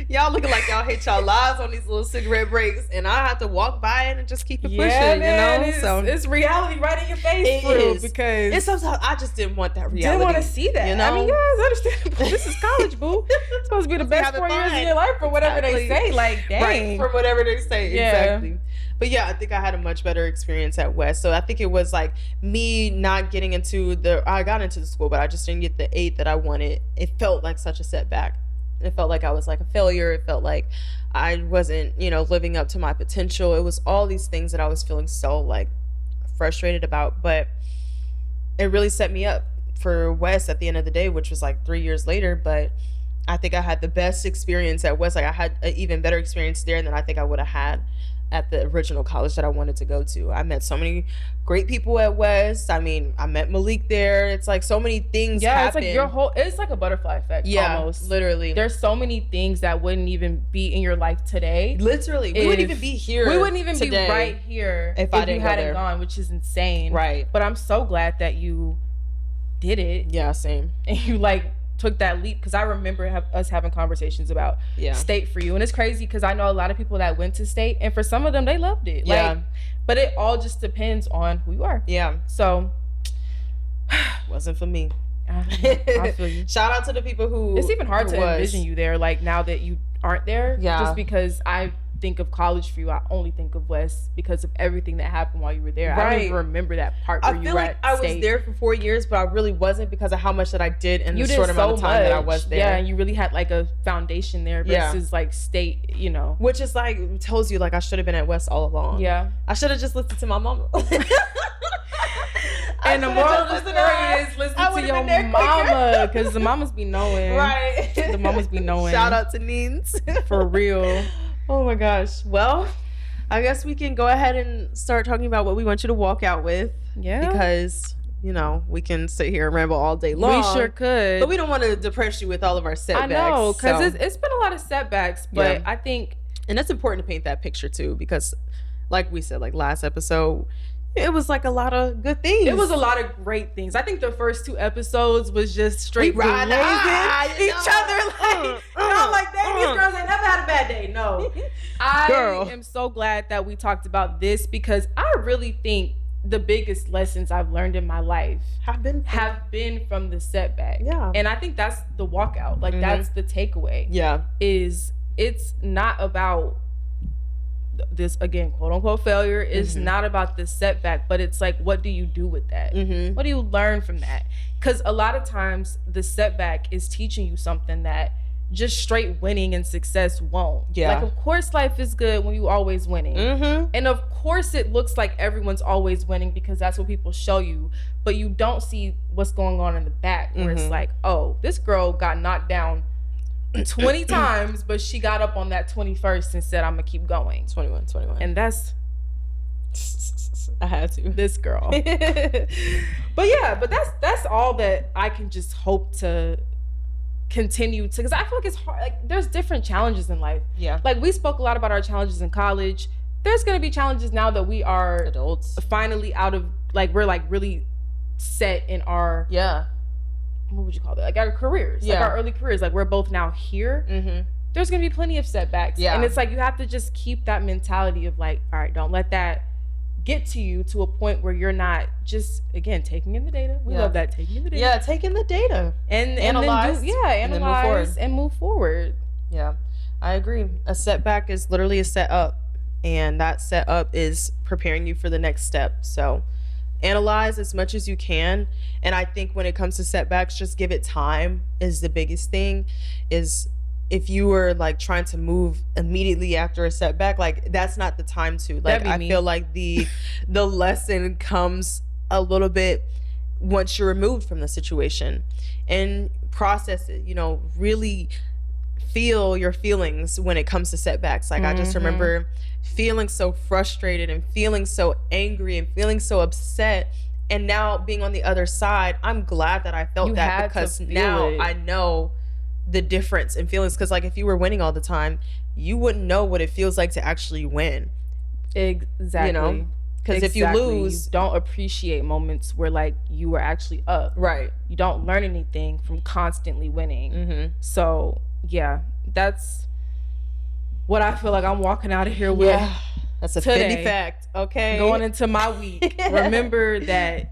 y'all looking like y'all hate y'all lives on these little cigarette breaks. And I have to walk by it and just keep it pushing, man, you know? So it's reality right in your face, is. Because and sometimes I just didn't want that reality. Didn't want to see that. You know? I mean, guys, understandable. This is college, boo. It's supposed to be the best 4 years of your life or whatever they say. Like, dang. Right, for whatever they say. Yeah. Exactly. But yeah, I think I had a much better experience at West. So I think it was like me not getting into I got into the school, but I just didn't get the 8 that I wanted. It felt like such a setback. It felt like I was like a failure. It felt like I wasn't, living up to my potential. It was all these things that I was feeling so like frustrated about. But it really set me up for West at the end of the day, which was like 3 years later. But I think I had the best experience at West. Like, I had an even better experience there than I think I would have had at the original college that I wanted to go to. I met so many great people at West. I mean, I met Malik there. It's like so many things happen. It's like a butterfly effect. Yeah, almost. Literally. There's so many things that wouldn't even be in your life today. Literally. We wouldn't even be here. We wouldn't even today be right here if you hadn't gone, which is insane. Right. But I'm so glad that you did it. Yeah, same. And you took that leap, because I remember us having conversations about state for you. And it's crazy because I know a lot of people that went to state, and for some of them they loved it. But it all just depends on who you are. Yeah. So wasn't for me. I feel you. Shout out to the people who it's even hard to envision you there, like now that you aren't there. Yeah. Just because I think of college for you, I only think of West because of everything that happened while you were there. Right. I don't even remember that part where you were at I state. was there for 4 years, but I really wasn't, because of how much that I did in the short amount of time that I was there. Yeah, and you really had like a foundation there versus like state, Which is like, tells you like I should have been at West all along. Yeah. I should have just listened to my mama. And the moral of the story is listen to your mama, because the mamas be knowing. Right. The mamas be knowing. Shout out to Neens. For real. Oh my gosh. Well, I guess we can go ahead and start talking about what we want you to walk out with. Yeah. Because, we can sit here and ramble all day long. We sure could. But we don't want to depress you with all of our setbacks. I know, because it's been a lot of setbacks, but I think... And it's important to paint that picture too, because like we said, like last episode, it was like a lot of good things. It was a lot of great things. I think the first 2 episodes was just straight riding each other. I'm like, dang, these girls ain't never had a bad day. No. I am so glad that we talked about this, because I really think the biggest lessons I've learned in my life have been from the setback. Yeah. And I think that's the walkout. Like, that's the takeaway. Yeah. It's not about this, again, quote unquote failure. It's not about the setback, but it's like, what do you do with that? What do you learn from that? Because a lot of times the setback is teaching you something that just straight winning and success won't. Yeah. Like, of course life is good when you always winning. And of course it looks like everyone's always winning, because that's what people show you, but you don't see what's going on in the back, where it's like, oh, this girl got knocked down 20 times, but she got up on that 21st and said, I'm gonna keep going. 21. And that's I had to. This girl. but that's all that I can just hope to continue to, because I feel like it's hard. Like, there's different challenges in life. Yeah. Like, we spoke a lot about our challenges in college. There's gonna be challenges now that we are adults, finally out of, like, we're like really set in our what would you call that? Like, our careers, like our early careers. Like, we're both now here. Mm-hmm. There's gonna be plenty of setbacks. Yeah. And it's like, you have to just keep that mentality of like, all right, don't let that get to you to a point where you're not just, again, taking in the data. We love that, taking in the data. Yeah, taking the data. And analyze. Analyze and move forward. Yeah, I agree. A setback is literally a setup, and that setup is preparing you for the next step. So analyze as much as you can. And I think when it comes to setbacks, just give it time is the biggest thing. Is if you were like trying to move immediately after a setback, like, that's not the time to. Like, I feel like the lesson comes a little bit once you're removed from the situation and process it, you know, really feel your feelings when it comes to setbacks. Like, I just remember feeling so frustrated and feeling so angry and feeling so upset. And now being on the other side, I'm glad that I felt that, because now I know the difference in feelings. Because, like, if you were winning all the time, you wouldn't know what it feels like to actually win. Exactly. You know? Because if you lose, you don't appreciate moments where, like, you were actually up. Right. You don't learn anything from constantly winning. Mm-hmm. So, yeah, that's what I feel like I'm walking out of here with. Yeah, that's a Fendi fact. Okay. Going into my week. Remember that.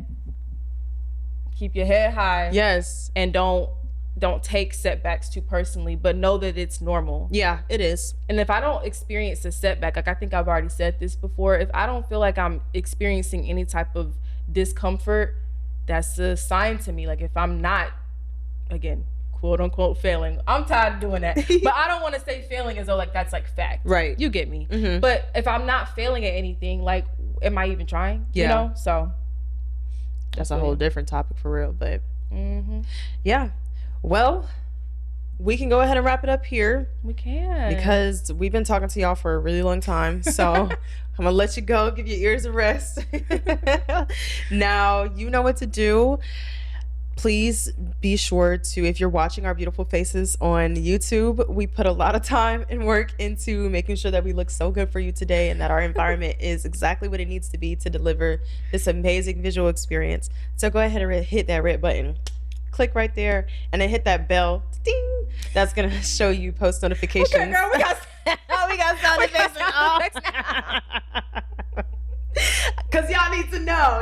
Keep your head high. Yes. And don't take setbacks too personally, but know that it's normal. Yeah, it is. And if I don't experience a setback, like, I think I've already said this before, if I don't feel like I'm experiencing any type of discomfort, that's a sign to me. Like, if I'm not, again, quote unquote, failing, I'm tired of doing that. But I don't want to say failing as though, like, that's like fact. Right. You get me. Mm-hmm. But if I'm not failing at anything, like, am I even trying? Yeah. You know? So that's a whole different topic for real. But yeah. Well, we can go ahead and wrap it up here. We can. Because we've been talking to y'all for a really long time. So I'm going to let you go. Give your ears a rest. Now, you know what to do. Please be sure to, if you're watching our beautiful faces on YouTube, we put a lot of time and work into making sure that we look so good for you today and that our environment is exactly what it needs to be to deliver this amazing visual experience. So go ahead and hit that red button. Click right there and then hit that bell. Ding! That's gonna show you post notifications. Okay, girl, we got sound effects. Because y'all need to know.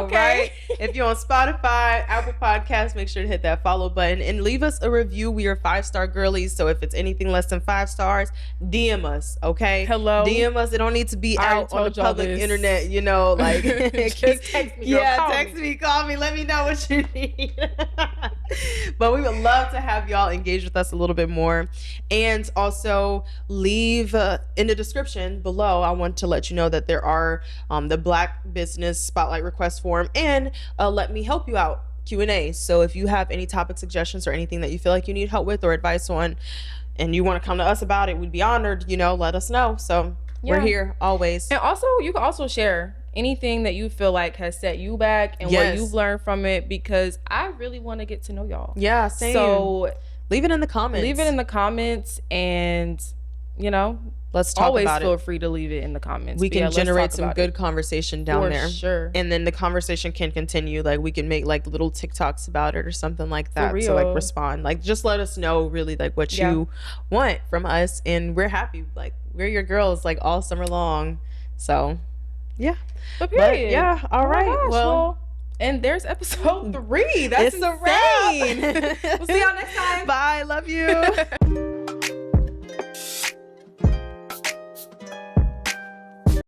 Okay. Right? If you're on Spotify, Apple Podcasts, make sure to hit that follow button and leave us a review. We are 5-star girlies. So if it's anything less than 5 stars, DM us, okay? Hello. DM us. It don't need to be out on the public internet, you know, like just text me. Girl, text me, call me, let me know what you need. But we would love to have y'all engage with us a little bit more. And also leave in the description below, I want to let you know that there are the Black Business Spotlight request form and let me help you out Q&A. So if you have any topic suggestions or anything that you feel like you need help with or advice on and you want to come to us about it, we'd be honored, you know, let us know. So we're here always. And also, you can also share anything that you feel like has set you back and what you've learned from it, because I really want to get to know y'all. Yeah, same. So leave it in the comments. And, you know, let's talk always about it. Feel free to leave it in the comments. We can generate some good conversation down there. Sure. And then the conversation can continue. Like, we can make like little TikToks about it or something like that. For real. So like respond. Like, just let us know really like what you want from us. And we're happy. Like, we're your girls like all summer long. So yeah. But period. Yeah. All right. Gosh, well, and there's episode 3. That's it's insane. a wrap. We'll see y'all next time. Bye. Love you.